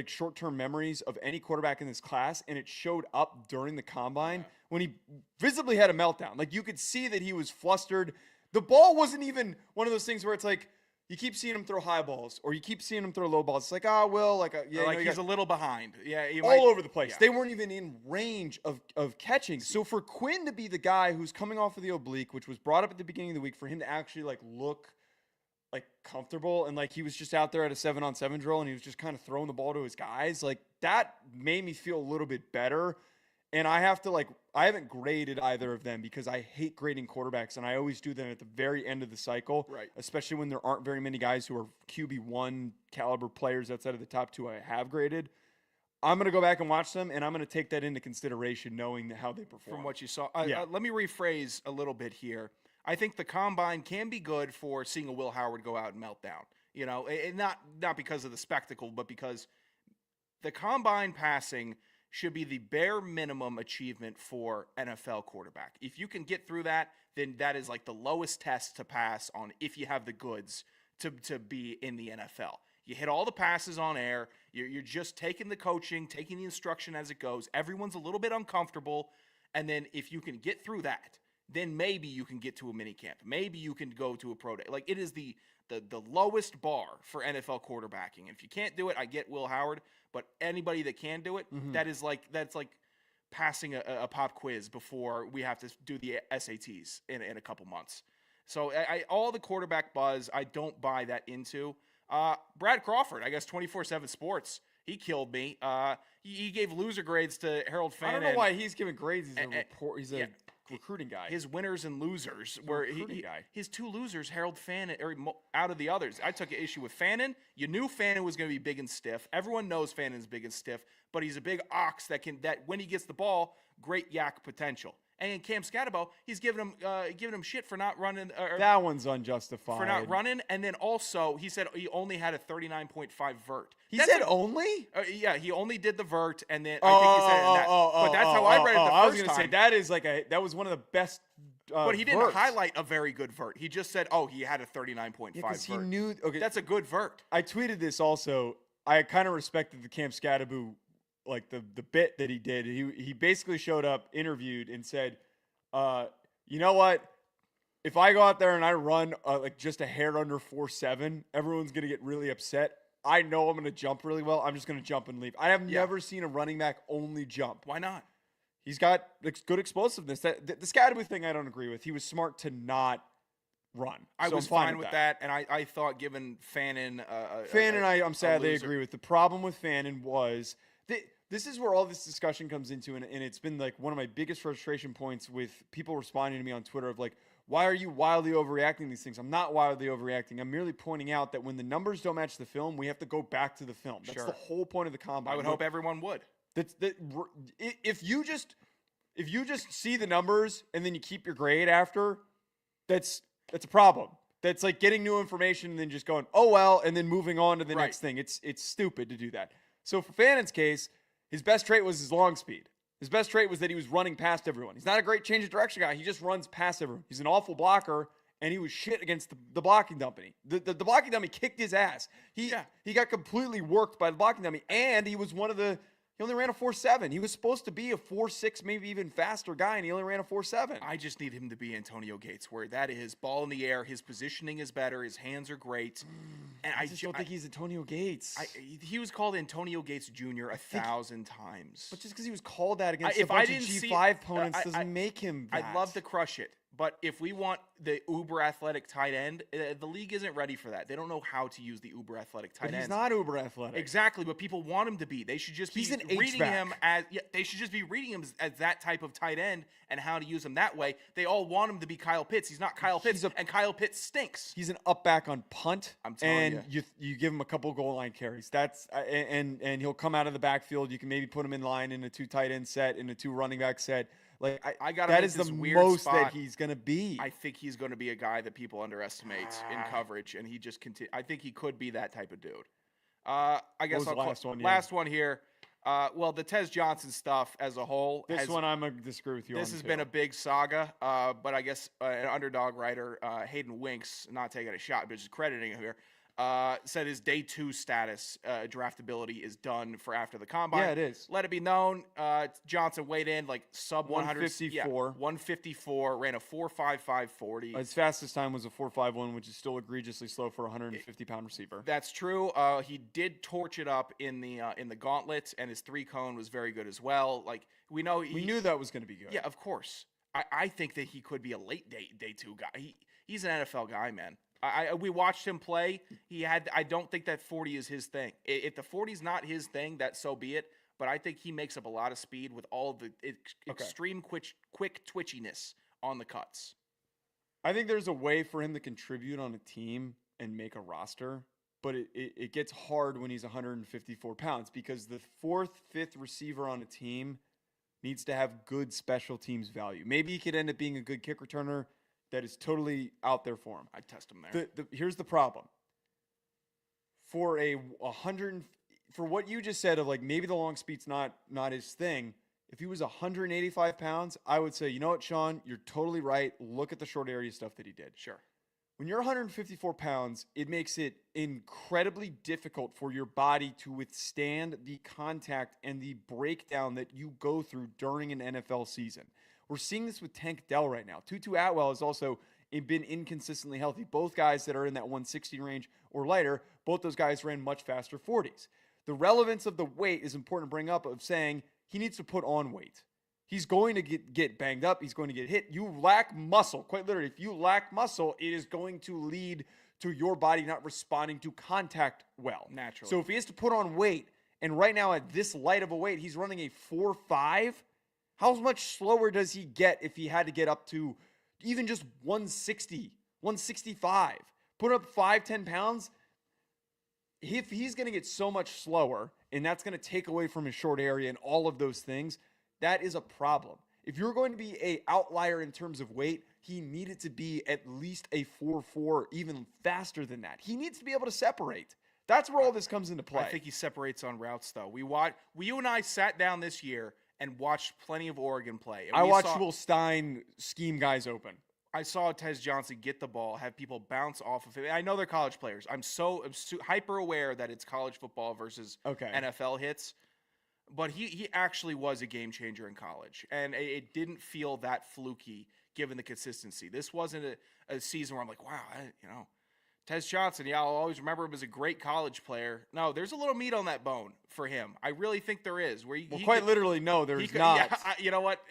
Speaker 3: short-term memories of any quarterback in this class, and it showed up during the combine when he visibly had a meltdown. Like you could see that he was flustered. The ball wasn't even one of those things where it's like you keep seeing him throw high balls or you keep seeing him throw low balls. It's like, Will,
Speaker 7: he's a little behind. Yeah,
Speaker 3: over the place. Yeah. They weren't even in range of catching. So for Quinn to be the guy who's coming off of the oblique, which was brought up at the beginning of the week, for him to actually look comfortable and he was just out there at a 7-on-7 drill and he was just kind of throwing the ball to his guys, that made me feel a little bit better. And I have to I haven't graded either of them because I hate grading quarterbacks, and I always do them at the very end of the cycle,
Speaker 7: right?
Speaker 3: Especially when there aren't very many guys who are QB1 caliber players outside of the top two I have graded. I'm going to go back and watch them, and I'm going to take that into consideration knowing how they perform.
Speaker 7: From what you saw. Let me rephrase a little bit here. I think the combine can be good for seeing a Will Howard go out and melt down. You know, and not because of the spectacle, but because the combine passing should be the bare minimum achievement for NFL quarterback. If you can get through that, then that is the lowest test to pass on if you have the goods to be in the NFL. You hit all the passes on air. You're just taking the coaching, taking the instruction as it goes. Everyone's a little bit uncomfortable. And then if you can get through that, then maybe you can get to a mini camp. Maybe you can go to a pro day. It is the lowest bar for NFL quarterbacking. And if you can't do it, I get Will Howard, but anybody that can do it, that's like passing a pop quiz before we have to do the SATs in a couple months. So all the quarterback buzz, I don't buy that into. Brad Crawford, I guess 24/7 Sports, he killed me. He gave loser grades to Harold Fannin.
Speaker 3: I don't know why he's giving grades. He's a recruiting guy.
Speaker 7: His winners and losers were his two losers, Harold Fannin, out of the others. I took an issue with Fannin. You knew Fannin was going to be big and stiff. Everyone knows Fannin's big and stiff, but he's a big ox that when he gets the ball, great yak potential. And Cam Scatterbo, he's giving him shit for not running.
Speaker 3: That one's unjustified.
Speaker 7: For not running, and then also he said he only had a 39.5 vert.
Speaker 3: He said only?
Speaker 7: Yeah, he only did the vert, and then I think he said but that's how I read it the first time.
Speaker 3: I was going to say that was one of the best.
Speaker 7: But he didn't highlight a very good vert. He just said, he had a 39.5 vert.
Speaker 3: He knew. Okay,
Speaker 7: that's a good vert.
Speaker 3: I tweeted this also. I kind of respected the Cam Scatterbo. The bit that he did, he basically showed up, interviewed, and said, you know what? If I go out there and I run just a hair under 4.7, everyone's going to get really upset. I know I'm going to jump really well. I'm just going to jump and leave. I have never seen a running back only jump.
Speaker 7: Why not?
Speaker 3: He's got good explosiveness. The Scatterbo thing I don't agree with. He was smart to not run.
Speaker 7: I was fine with that, and I thought given Fannin...
Speaker 3: I'm sad they agree with. The problem with Fannin was... This is where all this discussion comes into, and it's been one of my biggest frustration points with people responding to me on Twitter of why are you wildly overreacting these things? I'm not wildly overreacting. I'm merely pointing out that when the numbers don't match the film, we have to go back to the film. That's the whole point of the combine.
Speaker 7: I would hope everyone would.
Speaker 3: If If you just see the numbers and then you keep your grade after, that's a problem. That's like getting new information and then just going, oh, well, and then moving on to the next thing. It's stupid to do that. So for Fannon's case, his best trait was his long speed. His best trait was that he was running past everyone. He's not a great change of direction guy. He just runs past everyone. He's an awful blocker, and he was shit against the blocking dummy. The blocking dummy kicked his ass. He got completely worked by the blocking dummy, and he was he only ran a 4.7. He was supposed to be a 4.6, maybe even faster guy, and he only ran a 4.7.
Speaker 7: I just need him to be Antonio Gates, where that is ball in the air. His positioning is better. His hands are great. And
Speaker 3: I just don't think he's Antonio Gates.
Speaker 7: He was called Antonio Gates Jr. 1,000 times.
Speaker 3: But just because he was called that against a bunch of G5 opponents doesn't make him that.
Speaker 7: I'd love to crush it. But if we want the uber athletic tight end, the league isn't ready for that. They don't know how to use the uber athletic tight end.
Speaker 3: He's not uber athletic.
Speaker 7: Exactly, but people want him to be. They should just be reading him as they should just be reading him as that type of tight end and how to use him that way. They all want him to be Kyle Pitts. He's not Kyle Pitts, and Kyle Pitts stinks.
Speaker 3: He's an up back on punt.
Speaker 7: I'm telling
Speaker 3: you. And you give him a couple goal line carries. That's and he'll come out of the backfield. You can maybe put him in line in a 2 tight end set, in a 2 running back set. Like I got that is the most that he's going to be.
Speaker 7: I think he's going to be a guy that people underestimate in coverage, and he just I think he could be that type of dude. I guess last one here. Well, the Tez Johnson stuff as a whole.
Speaker 3: I'm going to disagree with you.
Speaker 7: This has been a big saga, but I guess an underdog writer, Hayden Winks, not taking a shot, but just crediting him here. Said his day 2 status draftability is done for after the combine.
Speaker 3: Yeah, it is.
Speaker 7: Let it be known. Johnson weighed in like sub 100.
Speaker 3: 154.
Speaker 7: 154. Ran a 4.55 40.
Speaker 3: His fastest time was a 4.51, which is still egregiously slow for a 150-pound receiver.
Speaker 7: That's true. He did torch it up in the gauntlet, and his 3-cone was very good as well. Like we knew that was going to be good. Yeah, of course. I think that he could be a late day 2 guy. He's an NFL guy, man. We watched him play. I don't think that 40 is his thing. If the 40 is not his thing, that so be it. But I think he makes up a lot of speed with all the extreme quick twitchiness on the cuts.
Speaker 3: I think there's a way for him to contribute on a team and make a roster, but it gets hard when he's 154 pounds because the 4th, 5th receiver on a team needs to have good special teams value. Maybe he could end up being a good kick returner. That is totally out there for him.
Speaker 7: I'd test him there.
Speaker 3: Here's the problem. For for what you just said of like maybe the long speed's not his thing. If he was 185 pounds, I would say, you know what, Sean, you're totally right. Look at the short area stuff that he did.
Speaker 7: Sure.
Speaker 3: When you're 154 pounds, it makes it incredibly difficult for your body to withstand the contact and the breakdown that you go through during an NFL season. We're seeing this with Tank Dell right now. Tutu Atwell has also been inconsistently healthy. Both guys that are in that 160 range or lighter, both those guys ran much faster 40s. The relevance of the weight is important to bring up of saying he needs to put on weight. He's going to get banged up. He's going to get hit. You lack muscle. Quite literally, if you lack muscle, it is going to lead to your body not responding to contact well.
Speaker 7: Naturally.
Speaker 3: So if he has to put on weight, and right now at this light of a weight, he's running a 4.5, how much slower does he get if he had to get up to even just 160, 165? Put up 5-10 pounds. If he's going to get so much slower, and that's going to take away from his short area and all of those things, that is a problem. If you're going to be an outlier in terms of weight, he needed to be at least a 4.4, even faster than that. He needs to be able to separate. That's where all this comes into play.
Speaker 7: I think he separates on routes, though. You and I sat down this year and watched plenty of Oregon play.
Speaker 3: I watched Will Stein scheme guys open.
Speaker 7: I saw Tez Johnson get the ball, have people bounce off of him. I know they're college players. I'm hyper aware that it's college football versus NFL hits. But he actually was a game changer in college. And it didn't feel that fluky given the consistency. This wasn't a season where I'm like, wow, Tez Johnson, I'll always remember him as a great collage player. No, there's a little meat on that bone for him. I really think there is.
Speaker 3: Literally, no, there's not.
Speaker 7: Yeah, you know what?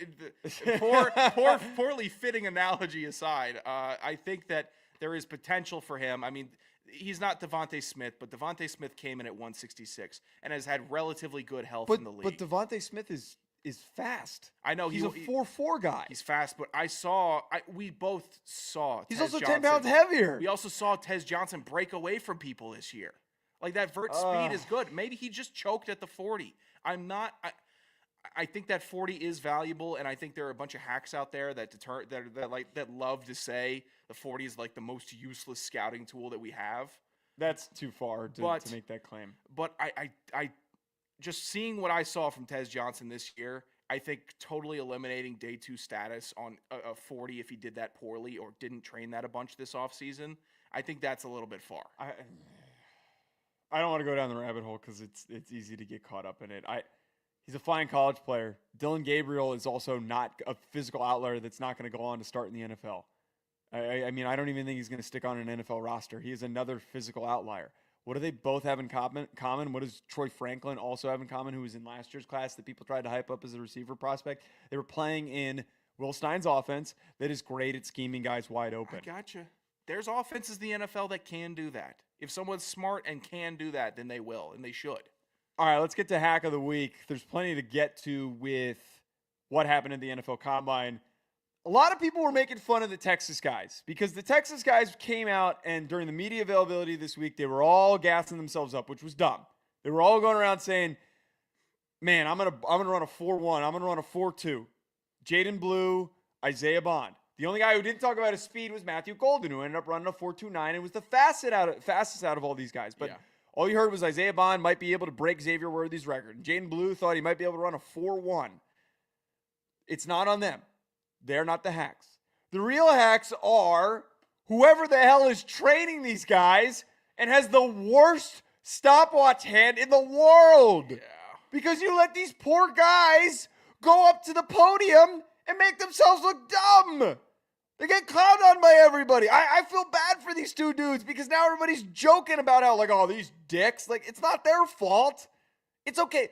Speaker 7: Poorly fitting analogy aside, I think that there is potential for him. I mean, he's not Devontae Smith, but Devontae Smith came in at 166 and has had relatively good health in the league.
Speaker 3: But Devontae Smith is fast.
Speaker 7: I know
Speaker 3: he's a 4.4 guy.
Speaker 7: He's fast, but we both saw.
Speaker 3: He's
Speaker 7: Tez
Speaker 3: also
Speaker 7: Johnson.
Speaker 3: 10 pounds heavier.
Speaker 7: We also saw Tez Johnson break away from people this year. Like that vert speed is good. Maybe he just choked at the 40. I think that 40 is valuable, and I think there are a bunch of hacks out there that love to say the 40 is like the most useless scouting tool that we have.
Speaker 3: That's too far to make that claim.
Speaker 7: But I just seeing what I saw from Tez Johnson this year, I think totally eliminating day 2 status on a 40 if he did that poorly or didn't train that a bunch this offseason, I think that's a little bit far.
Speaker 3: I don't want to go down the rabbit hole because it's easy to get caught up in it. He's a fine college player. Dylan Gabriel is also not a physical outlier that's not going to go on to start in the NFL. I mean, I don't even think he's going to stick on an NFL roster. He is another physical outlier. What do they both have in common? What does Troy Franklin also have in common, who was in last year's class that people tried to hype up as a receiver prospect? They were playing in Will Stein's offense that is great at scheming guys wide open.
Speaker 7: I gotcha. There's offenses in the NFL that can do that. If someone's smart and can do that, then they will, and they should.
Speaker 3: All right, let's get to Hack of the Week. There's plenty to get to with what happened in the NFL Combine. A lot of people were making fun of the Texas guys because the Texas guys came out and during the media availability this week, they were all gassing themselves up, which was dumb. They were all going around saying, man, I'm gonna run a 4.1. I'm going to run a 4.2. Jaden Blue, Isaiah Bond. The only guy who didn't talk about his speed was Matthew Golden, who ended up running a 4.29 and was the fastest out of all these guys. But all you heard was Isaiah Bond might be able to break Xavier Worthy's record. Jaden Blue thought he might be able to run a 4.1. It's not on them. They're not the hacks. The real hacks are whoever the hell is training these guys and has the worst stopwatch hand in the world. Yeah. Because you let these poor guys go up to the podium and make themselves look dumb. They get clowned on by everybody. I feel bad for these two dudes because now everybody's joking about how, like, oh, these dicks. Like, it's not their fault. It's okay.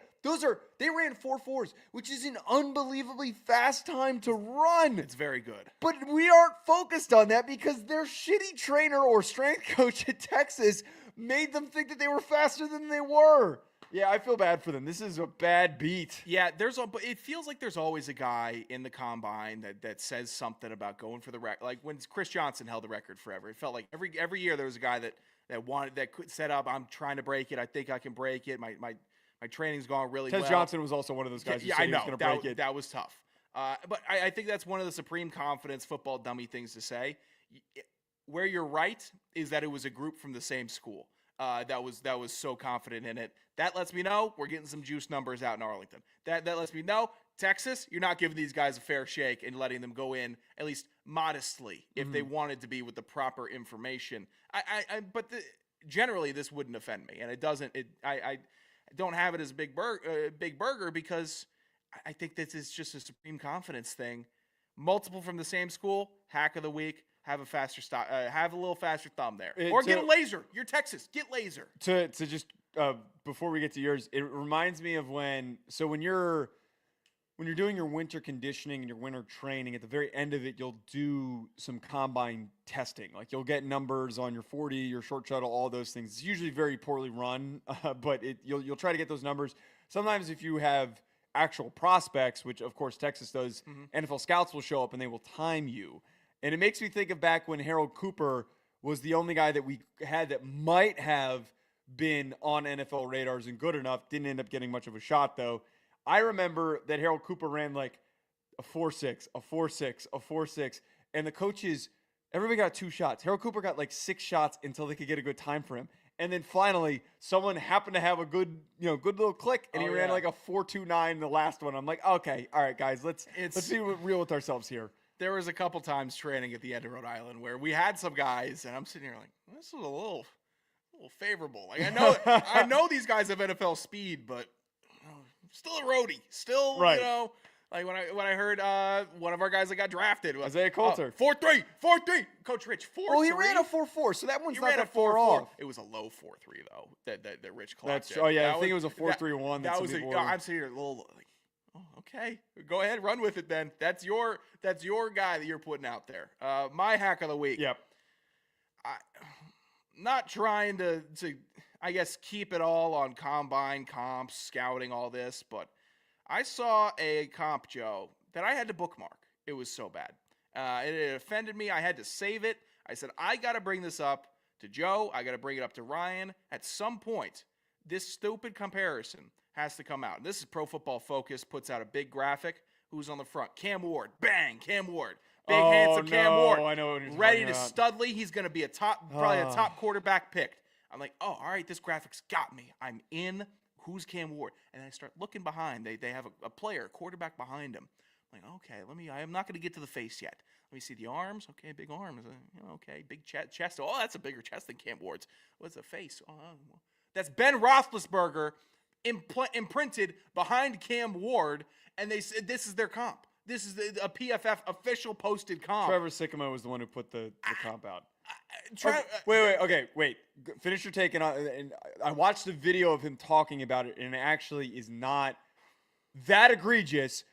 Speaker 3: They ran 4.4s, which is an unbelievably fast time to run.
Speaker 7: It's very good.
Speaker 3: But we aren't focused on that because their shitty trainer or strength coach at Texas made them think that they were faster than they were. Yeah, I feel bad for them. This is a bad beat.
Speaker 7: Yeah, but it feels like there's always a guy in the combine that says something about going for the record. Like when Chris Johnson held the record forever, it felt like every year there was a guy that could set up. I'm trying to break it. I think I can break it. My training's gone really well.
Speaker 3: Tez Johnson was also one of those guys who said he was going to break it.
Speaker 7: That was tough. But I think that's one of the supreme confidence football dummy things to say. Where you're right is that it was a group from the same school that was so confident in it. That lets me know we're getting some juice numbers out in Arlington. That lets me know, Texas, you're not giving these guys a fair shake and letting them go in at least modestly if they wanted to be with the proper information. But generally this wouldn't offend me, and it doesn't. I don't have it as a big burger because I think this is just a supreme confidence thing. Multiple from the same school, hack of the week. Have a faster stop. Have a little faster thumb there, or get a laser. You're Texas. Get laser.
Speaker 3: To just before we get to yours, it reminds me of when you're doing your winter conditioning and your winter training. At the very end of it, you'll do some combine testing. Like you'll get numbers on your 40, your short shuttle, all those things. It's usually very poorly run, but you'll try to get those numbers. Sometimes if you have actual prospects, which of course Texas does, NFL scouts will show up and they will time you. And it makes me think of back when Harold Cooper was the only guy that we had that might have been on NFL radars and good enough. Didn't end up getting much of a shot, though. I remember that Harold Cooper ran like a 4.6, a 4.6, a 4.6. And the coaches, everybody got 2 shots. Harold Cooper got like 6 shots until they could get a good time for him. And then finally, someone happened to have a good little click, and he ran like a 4.29 the last one. I'm like, okay, all right, guys, let's be real with ourselves here.
Speaker 7: There was a couple times training at the end of Rhode Island where we had some guys, and I'm sitting here like, this is a little favorable. Like I know these guys have NFL speed, but still a roadie. Still,
Speaker 3: right.
Speaker 7: Like when I heard one of our guys that got drafted was
Speaker 3: Isaiah Coulter.
Speaker 7: 4.3. Coach Rich, 4.3.
Speaker 3: Well, he ran a 4.4, so that one's not that far off.
Speaker 7: It was a low 4.3 though. That Rich clocked.
Speaker 3: That's I think it was a 4.31.
Speaker 7: I'm sitting here a little like, oh, okay, go ahead, run with it then. That's your guy that you're putting out there. My hack of the week.
Speaker 3: Yep.
Speaker 7: Not trying to I guess keep it all on combine comps, scouting, all this, but I saw a comp, Joe, that I had to bookmark. It was so bad. It offended me. I had to save it. I said, I got to bring this up to Joe. I got to bring it up to Ryan. At some point, this stupid comparison has to come out. This is Pro Football Focus, puts out a big graphic. Who's on the front? Cam Ward. Bang, Cam Ward. Big handsome Cam Ward.
Speaker 3: I know what you're
Speaker 7: ready
Speaker 3: talking
Speaker 7: to
Speaker 3: about.
Speaker 7: Studley. He's going to be probably a top quarterback picked. I'm like, oh, all right, this graphic's got me. I'm in. Who's Cam Ward? And I start looking behind. They have a player, a quarterback behind him. I'm like, okay, I am not going to get to the face yet. Let me see the arms. Okay, big arms. Okay, big chest. Oh, that's a bigger chest than Cam Ward's. What's the face? Oh, that's Ben Roethlisberger imprinted behind Cam Ward, and they said this is their comp. This is a PFF official posted comp.
Speaker 3: Trevor Sycamore was the one who put the comp out. Wait. Finish your take. And I watched the video of him talking about it, and it actually is not that egregious.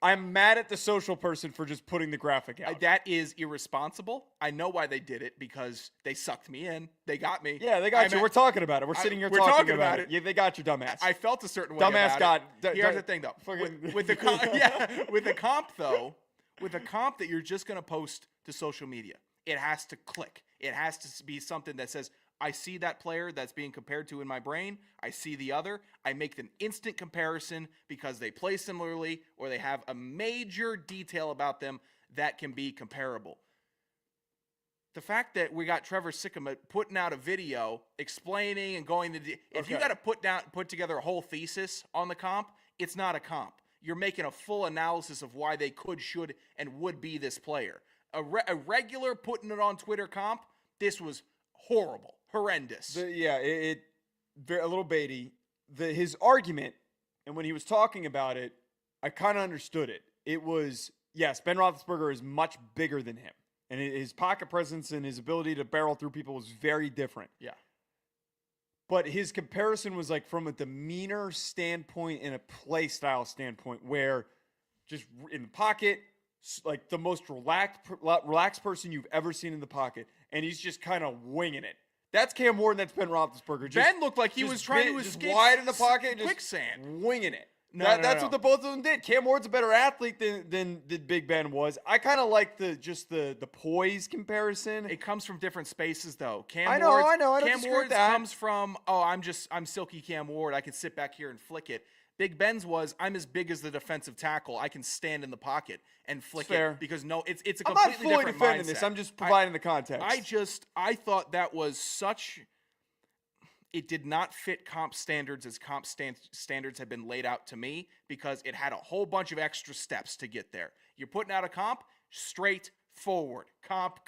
Speaker 3: I'm mad at the social person for just putting the graphic out.
Speaker 7: That is irresponsible. I know why they did it, because they sucked me in. They got me.
Speaker 3: Yeah, they got you. We're talking about it. We're sitting here talking about it. Yeah, they got you, dumbass.
Speaker 7: I felt a certain way
Speaker 3: dumbass
Speaker 7: about
Speaker 3: it.
Speaker 7: Here's the thing, though. With the comp, though, with a comp that you're just going to post to social media, it has to click. It has to be something that says, I see that player that's being compared to in my brain. I see the other. I make an instant comparison because they play similarly or they have a major detail about them that can be comparable. The fact that we got Trevor Sycamore putting out a video explaining and going to if you got to put together a whole thesis on the comp, it's not a comp. You're making a full analysis of why they could, should, and would be this player. A regular putting it on Twitter comp, this was horrible. Horrendous.
Speaker 3: A little baity. His argument, and when he was talking about it, I kind of understood it. It was, yes, Ben Roethlisberger is much bigger than him. And his pocket presence and his ability to barrel through people was very different.
Speaker 7: Yeah.
Speaker 3: But his comparison was like from a demeanor standpoint and a play style standpoint, where just in the pocket, like the most relaxed person you've ever seen in the pocket, and he's just kind of winging it. That's Cam Ward and that's Ben Roethlisberger.
Speaker 7: Ben looked like he was trying to escape
Speaker 3: just wide in the pocket and just
Speaker 7: quicksand.
Speaker 3: Winging it. That's what the both of them did. Cam Ward's a better athlete than Big Ben was. I kind of like the poise comparison.
Speaker 7: It comes from different spaces, though.
Speaker 3: I know.
Speaker 7: Cam Ward's comes from, I'm silky Cam Ward. I can sit back here and flick it. Big Ben's was, I'm as big as the defensive tackle. I can stand in the pocket and flick it because it's a completely different mindset.
Speaker 3: I'm not fully defending this. I'm just providing the context.
Speaker 7: I thought that was such. It did not fit comp standards as comp standards have been laid out to me, because it had a whole bunch of extra steps to get there. You're putting out a comp, straight forward. Comp,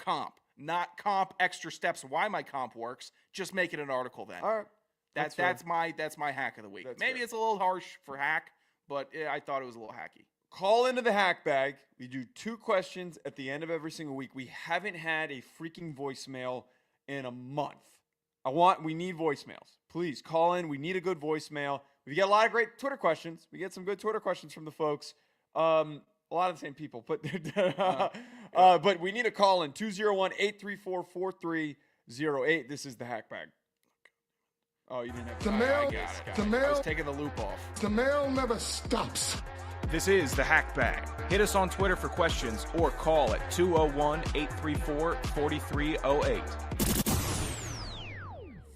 Speaker 7: not comp extra steps. Why my comp works? Just make it an article then.
Speaker 3: All right.
Speaker 7: That's my hack of the week. Maybe it's a little harsh for hack, but I thought it was a little hacky.
Speaker 3: Call into the hack bag. We do 2 questions at the end of every single week. We haven't had a freaking voicemail in a month. We need voicemails. Please call in. We need a good voicemail. We get a lot of great Twitter questions. We get some good Twitter questions from the folks. A lot of the same people, but but we need a call in 201-834-4308. This is the hack bag. Oh, you didn't have to.
Speaker 7: I was taking the loop off.
Speaker 2: The mail never stops.
Speaker 8: This is the Hack Bag. Hit us on Twitter for questions or call at 201-834-4308.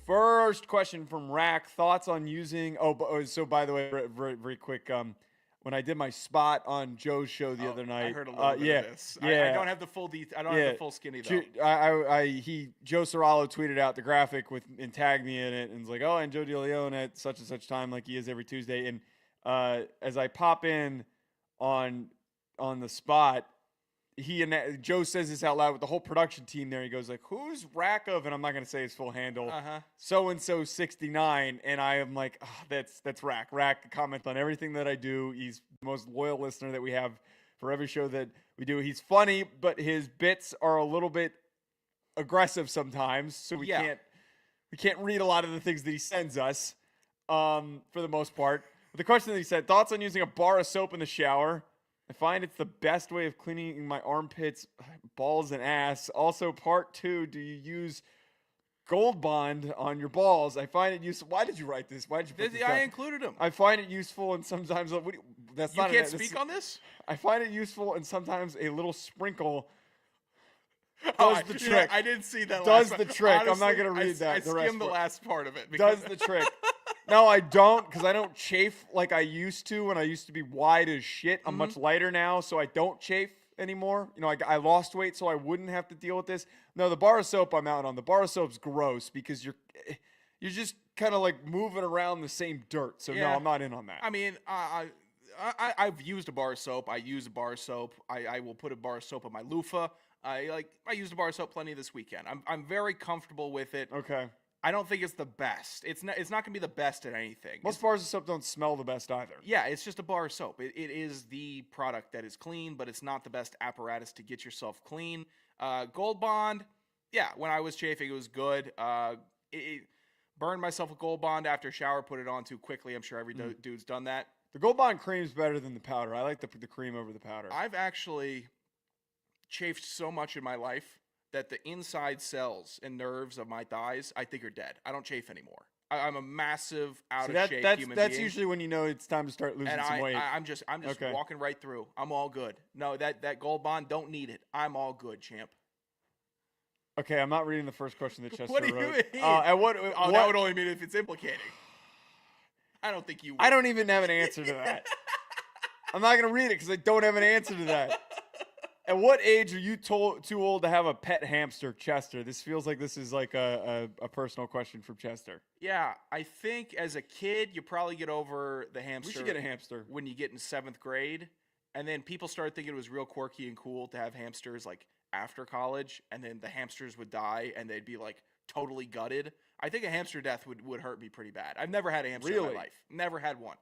Speaker 3: First question from Rack. Thoughts on using... so by the way, very quick, when I did my spot on Joe's show the other night...
Speaker 7: I heard a little bit of this.
Speaker 3: Yeah.
Speaker 7: I don't have the full detail. I don't have the full skinny, though.
Speaker 3: Joe Serralo tweeted out the graphic and tagged me in it, and was like, and Joe DeLeone at such and such time, like he is every Tuesday. And as I pop in on the spot, Joe says this out loud with the whole production team there. He goes like, "Who's Rack of?" And I'm not going to say his full handle. So-and-so 69. And I am like, that's Rack. Rack comments on everything that I do. He's the most loyal listener that we have for every show that we do. He's funny, but his bits are a little bit aggressive sometimes. So we can't read a lot of the things that he sends us for the most part. But the question that he said, thoughts on using a bar of soap in the shower? I find it's the best way of cleaning my armpits, balls, and ass. Also, part 2, do you use Gold Bond on your balls? I find it useful. Why did you write this? Why did you put this
Speaker 7: I
Speaker 3: down?
Speaker 7: included him.
Speaker 3: I find it useful and sometimes... you
Speaker 7: can't speak on this?
Speaker 3: I find it useful and sometimes a little sprinkle does the trick.
Speaker 7: I didn't see that
Speaker 3: does
Speaker 7: last
Speaker 3: the trick.
Speaker 7: Honestly,
Speaker 3: I'm not going to read that.
Speaker 7: I skimmed the last part of it.
Speaker 3: Does the trick. No, I don't, because I don't chafe like I used to when I used to be wide as shit. I'm much lighter now, so I don't chafe anymore. You know, I lost weight so I wouldn't have to deal with this. No, the bar of soap I'm out on. The bar of soap's gross because you're just kind of like moving around the same dirt. So no, I'm not in on that.
Speaker 7: I mean, I've used a bar of soap. I use a bar of soap. I will put a bar of soap on my loofah. I used a bar of soap plenty this weekend. I'm very comfortable with it.
Speaker 3: Okay.
Speaker 7: I don't think it's the best. It's not going to be the best at anything.
Speaker 3: Most bars of soap don't smell the best either.
Speaker 7: Yeah, it's just a bar of soap. It is the product that is clean, but it's not the best apparatus to get yourself clean. Gold Bond, yeah, when I was chafing, it was good. It burned myself with Gold Bond after a shower, put it on too quickly. I'm sure every dude's done that.
Speaker 3: The Gold Bond cream's better than the powder. I like the cream over the powder.
Speaker 7: I've actually chafed so much in my life that the inside cells and nerves of my thighs, I think, are dead. I don't chafe anymore. I'm a massive out-of-shape human
Speaker 3: That's
Speaker 7: being.
Speaker 3: usually when you know it's time to start losing some weight.
Speaker 7: I'm just
Speaker 3: Okay.
Speaker 7: walking right through. I'm all good. No, that Gold Bond, don't need it. I'm all good, champ.
Speaker 3: Okay, I'm not reading the first question that Chester
Speaker 7: What do you
Speaker 3: wrote.
Speaker 7: mean?
Speaker 3: And what
Speaker 7: That would only mean if it's implicating. I don't think you would.
Speaker 3: I don't even have an answer to that. I'm not going to read it because I don't have an answer to that. At what age are you too old to have a pet hamster, Chester? This feels like this is like a personal question from Chester.
Speaker 7: Yeah, I think as a kid, you probably get over the hamster.
Speaker 3: We should get a hamster.
Speaker 7: When you get in 7th grade. And then people started thinking it was real quirky and cool to have hamsters like after college. And then the hamsters would die and they'd be like totally gutted. I think a hamster death would hurt me pretty bad. I've never had a hamster in my life. Never had one.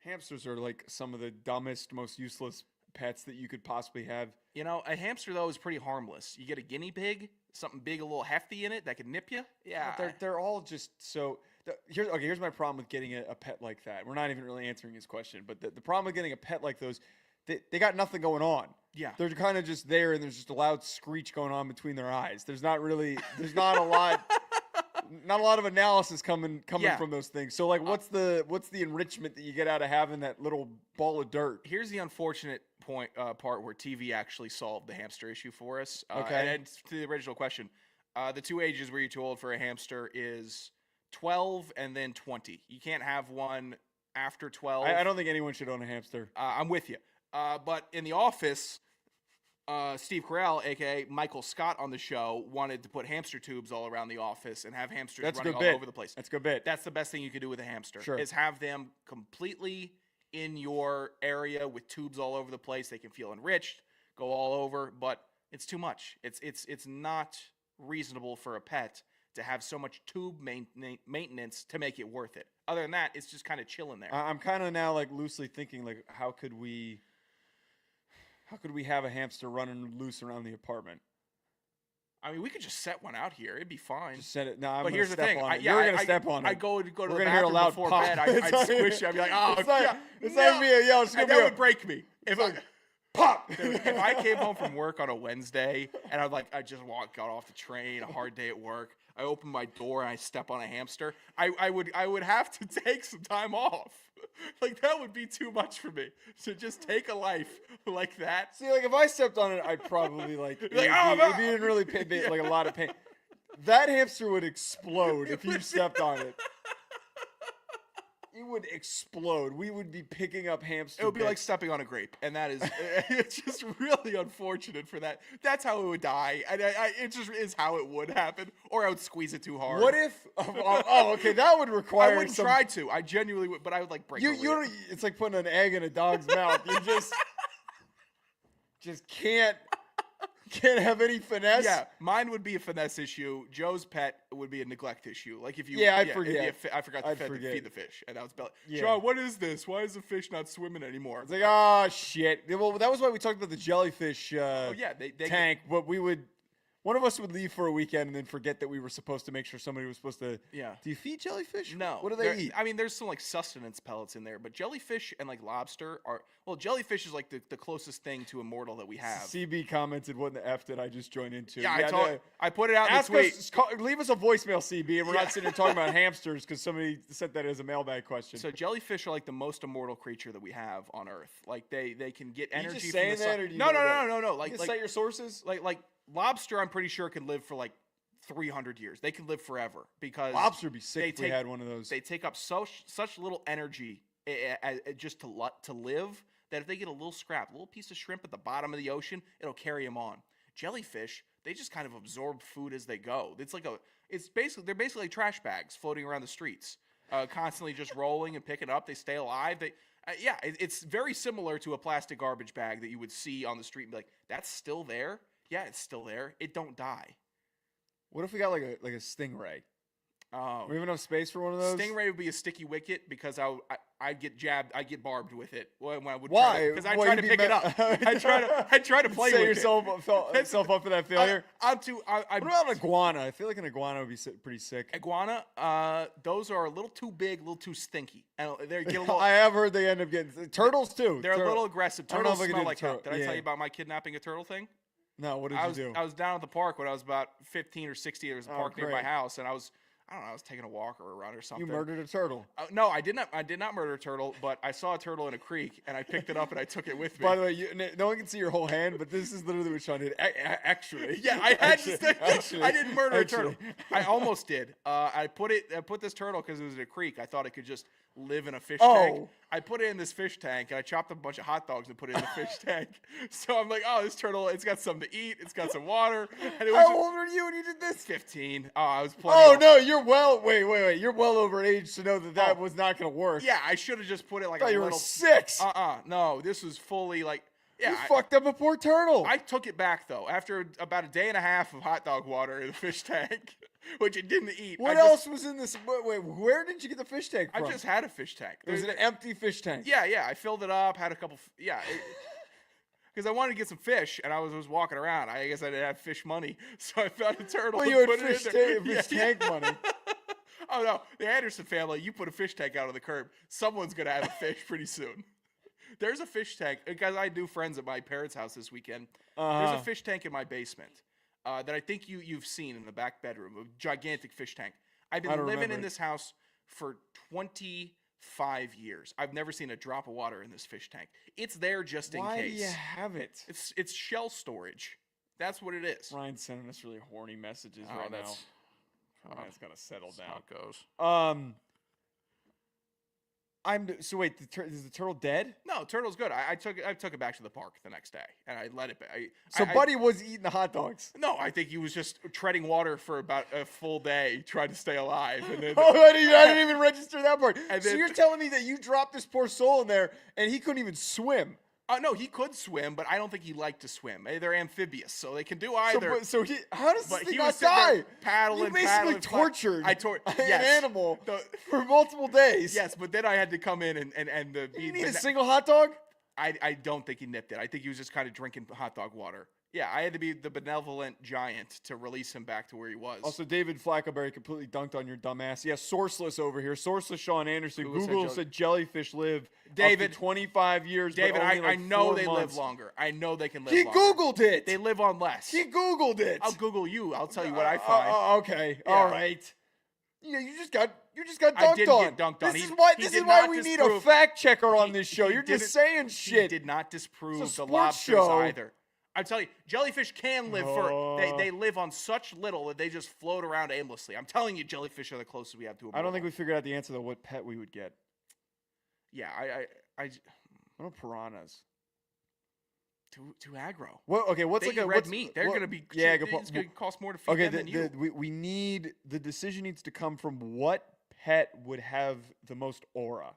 Speaker 3: Hamsters are like some of the dumbest, most useless pets that you could possibly have.
Speaker 7: You know, a hamster, though, is pretty harmless. You get a guinea pig, something big, a little hefty in it that can nip you. Yeah.
Speaker 3: They're all just so... Here's my problem with getting a pet like that. We're not even really answering his question, but the problem with getting a pet like those, they got nothing going on.
Speaker 7: Yeah.
Speaker 3: They're kind of just there, and there's just a loud screech going on between their eyes. There's not a lot... Not a lot of analysis coming from those things. So, like, what's the enrichment that you get out of having that little ball of dirt?
Speaker 7: Here's the unfortunate part where TV actually solved the hamster issue for us.
Speaker 3: Okay.
Speaker 7: And to the original question, the 2 ages where you're too old for a hamster is 12 and then 20. You can't have one after 12.
Speaker 3: I don't think anyone should own a hamster.
Speaker 7: I'm with you. But in the office, Steve Carell, a.k.a. Michael Scott on the show, wanted to put hamster tubes all around the office and have hamsters running all over the place.
Speaker 3: That's a good bit.
Speaker 7: That's the best thing you could do with a hamster.
Speaker 3: Sure.
Speaker 7: Is have them completely in your area with tubes all over the place. They can feel enriched, go all over, but it's too much. It's not reasonable for a pet to have so much tube maintenance to make it worth it. Other than that, it's just kind of chilling there.
Speaker 3: I'm kind of now like loosely thinking like how could we have a hamster running loose around the apartment?
Speaker 7: I mean, we could just set one out here. It'd be fine.
Speaker 3: Just set it. No, I'm
Speaker 7: but
Speaker 3: gonna
Speaker 7: here's the
Speaker 3: step
Speaker 7: thing.
Speaker 3: on it. You're gonna step on it.
Speaker 7: I go to the
Speaker 3: We're gonna hear a
Speaker 7: bathroom
Speaker 3: loud
Speaker 7: before
Speaker 3: pop.
Speaker 7: bed. I'd squish it. I'd be like, oh,
Speaker 3: it's not
Speaker 7: no.
Speaker 3: me. Yo, it's gonna be
Speaker 7: that
Speaker 3: a
Speaker 7: would break me.
Speaker 3: pop.
Speaker 7: Dude, if I came home from work on a Wednesday and I just got off the train, a hard day at work, I open my door and I step on a hamster, I would have to take some time off. Like, that would be too much for me to just take a life like that.
Speaker 3: See, like if I stepped on it, I'd probably it'd be in really pain, like a lot of pain. That hamster would explode if you stepped on it. It would explode. We would be picking up hamster.
Speaker 7: It would be
Speaker 3: bits.
Speaker 7: like stepping on a grape, and that is it's just really unfortunate for that. That's how it would die, and it just is how it would happen, or I would squeeze it too hard.
Speaker 3: What if? Okay, that would require.
Speaker 7: I wouldn't try to. I genuinely would, but I would like break.
Speaker 3: It's like putting an egg in a dog's mouth. You just can't have any finesse.
Speaker 7: Yeah, mine would be a finesse issue. Joe's pet would be a neglect issue. Like if you,
Speaker 3: I'd forget.
Speaker 7: I forgot to feed the fish, and that was Sean, what is this? Why is the fish not swimming anymore?
Speaker 3: It's like, oh shit. Well, that was why we talked about the jellyfish
Speaker 7: they
Speaker 3: tank. But one of us would leave for a weekend and then forget that we were supposed to make sure somebody was supposed to.
Speaker 7: Yeah.
Speaker 3: Do you feed jellyfish?
Speaker 7: No.
Speaker 3: What do they eat?
Speaker 7: I mean, there's some like sustenance pellets in there, but jellyfish and like lobster jellyfish is like the closest thing to immortal that we have.
Speaker 3: CB commented, "What in the f did I just join into?"
Speaker 7: Yeah, I put it out in the tweet.
Speaker 3: Leave us a voicemail, CB, and we're not sitting here talking about hamsters because somebody sent that as a mailbag question.
Speaker 7: So jellyfish are like the most immortal creature that we have on Earth. Like they can get energy.
Speaker 3: You just
Speaker 7: from
Speaker 3: saying
Speaker 7: the sun.
Speaker 3: that, or do you
Speaker 7: No.
Speaker 3: know that?
Speaker 7: Like
Speaker 3: cite your sources.
Speaker 7: Like lobster, I'm pretty sure can live for like 300 years. They can live forever because
Speaker 3: lobster would be sick if we had one of those.
Speaker 7: They take up such little energy just to live that if they get a little scrap, a little piece of shrimp at the bottom of the ocean, it'll carry them on. Jellyfish, they just kind of absorb food as they go. They're basically like trash bags floating around the streets, constantly just rolling and picking up. They stay alive. It's very similar to a plastic garbage bag that you would see on the street and be like, that's still there? Yeah, it's still there. It don't die.
Speaker 3: What if we got like a stingray?
Speaker 7: Oh,
Speaker 3: we have enough space for one of those?
Speaker 7: Stingray would be a sticky wicket because I'd get jabbed. I'd get barbed with it when I would.
Speaker 3: Why?
Speaker 7: Because I try to pick it up. I try to play with
Speaker 3: yourself up for that failure.
Speaker 7: What
Speaker 3: about an iguana? I feel like an iguana would be pretty sick.
Speaker 7: Iguana, those are a little too big, a little too stinky. And they get a little.
Speaker 3: I have heard they end up getting turtles too.
Speaker 7: They're a little aggressive. Turtles smell like
Speaker 3: turtle.
Speaker 7: Did I tell you about my kidnapping a turtle thing?
Speaker 3: No, what did you do?
Speaker 7: I was down at the park when I was about 15 or 16. There was a park near my house, and I was taking a walk or a run or something.
Speaker 3: You murdered a turtle.
Speaker 7: No, I did not murder a turtle, but I saw a turtle in a creek, and I picked it up and I took it with me.
Speaker 3: By the way, no one can see your whole hand, but this is literally what Sean did. Actually.
Speaker 7: Yeah, I had to. I didn't murder a turtle. I almost did. I put this turtle because it was in a creek. I thought it could just live in a fish tank. I put it in this fish tank, and I chopped up a bunch of hot dogs and put it in the fish tank. So I'm like, oh, this turtle, it's got something to eat. It's got some water. And it was
Speaker 3: How old were you when you did this?
Speaker 7: 15. Oh, I was playing.
Speaker 3: Oh, no, you're wait. You're well over age to know that was not going to work.
Speaker 7: Yeah, I should have just put it like
Speaker 3: I thought you were 6.
Speaker 7: No, this was fully like, yeah.
Speaker 3: You fucked up a poor turtle.
Speaker 7: I took it back, though, after about a day and a half of hot dog water in the fish tank, which it didn't eat.
Speaker 3: What else was in this? Wait, where did you get the fish tank from?
Speaker 7: I just had a fish tank.
Speaker 3: It was an empty fish tank.
Speaker 7: Yeah. I filled it up, had a couple. Because I wanted to get some fish, and I was walking around. I guess I didn't have fish money, so I found a turtle.
Speaker 3: Well, you had fish tank money.
Speaker 7: Oh, no. The Anderson family, you put a fish tank out on the curb. Someone's going to have a fish pretty soon. There's a fish tank. Because I do friends at my parents' house this weekend. There's a fish tank in my basement that I think you've seen in the back bedroom. A gigantic fish tank. I've been living in this house for 25 years. I've never seen a drop of water in this fish tank. It's there just in case.
Speaker 3: Why do you have it?
Speaker 7: It's shell storage. That's what it is.
Speaker 3: Ryan's sending us really horny messages right now. Ryan's got to settle down.
Speaker 7: That's how it goes.
Speaker 3: So wait, is the turtle dead?
Speaker 7: No, turtle's good. I took it back to the park the next day, and I let it.
Speaker 3: Buddy was eating the hot dogs.
Speaker 7: No, I think he was just treading water for about a full day, trying to stay alive. And then,
Speaker 3: I didn't even register that part. So you're telling me that you dropped this poor soul in there, and he couldn't even swim?
Speaker 7: No, he could swim, but I don't think he liked to swim. They're amphibious, so they can do either.
Speaker 3: How does this thing not die?
Speaker 7: Paddling,
Speaker 3: you basically tortured an animal for multiple days.
Speaker 7: Yes, but then I had to come in and
Speaker 3: you need a single hot dog?
Speaker 7: I don't think he nipped it. I think he was just kind of drinking hot dog water. Yeah, I had to be the benevolent giant to release him back to where he was.
Speaker 3: Also, David Flaccoberry completely dunked on your dumbass. Yeah, sourceless over here. Sourceless Sean Anderson. Google said jellyfish live
Speaker 7: David,
Speaker 3: up to 25 years.
Speaker 7: David, I know they live longer. I know they can live longer.
Speaker 3: He Googled it.
Speaker 7: They live on less.
Speaker 3: He Googled it.
Speaker 7: I'll Google you. I'll tell you what I find.
Speaker 3: Okay.
Speaker 7: Yeah.
Speaker 3: All right. Yeah, you just got dunked on.
Speaker 7: I didn't get dunked on.
Speaker 3: This is why we need a fact checker on this show. You're just saying shit.
Speaker 7: He did not disprove the
Speaker 3: lobsters
Speaker 7: either. I'm telling you, jellyfish can live they live on such little that they just float around aimlessly. I'm telling you, jellyfish are the closest we have to a
Speaker 3: I don't think we figured out the answer to what pet we would get.
Speaker 7: Yeah,
Speaker 3: what are piranhas?
Speaker 7: Too aggro.
Speaker 3: Well, okay, what's
Speaker 7: they
Speaker 3: like
Speaker 7: eat red meat? They're gonna be it's gonna cost more to feed them than you.
Speaker 3: We need the decision needs to come from what pet would have the most aura.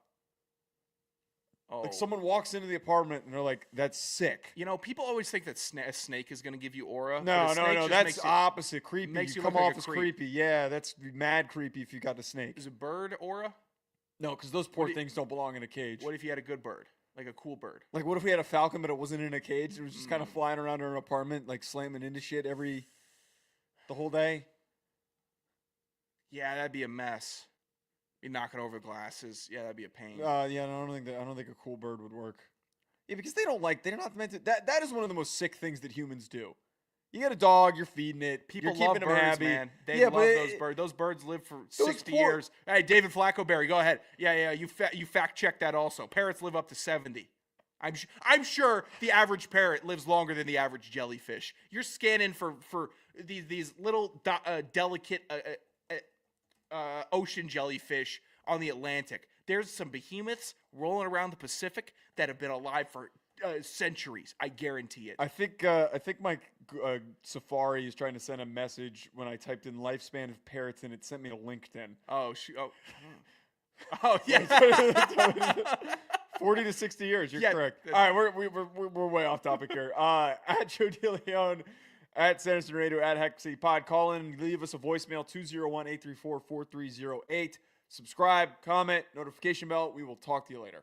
Speaker 7: Oh.
Speaker 3: Like someone walks into the apartment and they're like, "That's sick."
Speaker 7: You know, people always think that a snake is going to give you aura.
Speaker 3: No, that's opposite. Creepy.
Speaker 7: Makes
Speaker 3: you
Speaker 7: you
Speaker 3: come off as creepy. Yeah, that's mad creepy if you got the snake.
Speaker 7: Is a bird aura?
Speaker 3: No, because those poor things don't belong in a cage.
Speaker 7: What if you had a good bird, like a cool bird?
Speaker 3: Like, what if we had a falcon but it wasn't in a cage? It was just kind of flying around in an apartment, like slamming into shit the whole day.
Speaker 7: Yeah, that'd be a mess. Be knocking over glasses. Yeah, that'd be a pain.
Speaker 3: I don't think a cool bird would work. Yeah, because they're not meant to. That is one of the most sick things that humans do. You got a dog, you're feeding it.
Speaker 7: People
Speaker 3: you're
Speaker 7: love
Speaker 3: keeping
Speaker 7: birds,
Speaker 3: them happy.
Speaker 7: man. They love those birds. Those birds live for 60 years. Hey, David Flaccoberry, go ahead. Yeah, you fact check that also. Parrots live up to 70. I'm sure the average parrot lives longer than the average jellyfish. You're scanning for these little delicate ocean jellyfish on the Atlantic. There's some behemoths rolling around the Pacific that have been alive for centuries. I guarantee it.
Speaker 3: I think my Safari is trying to send a message when I typed in lifespan of parrots and it sent me to LinkedIn.
Speaker 7: Oh yeah.
Speaker 3: 40 to 60 years. You're correct. All right, we're way off topic here. At Joe DeLeone, at Sanderson Radio, at Hack City Pod. Call in, leave us a voicemail, 201-834-4308. Subscribe, comment, notification bell. We will talk to you later.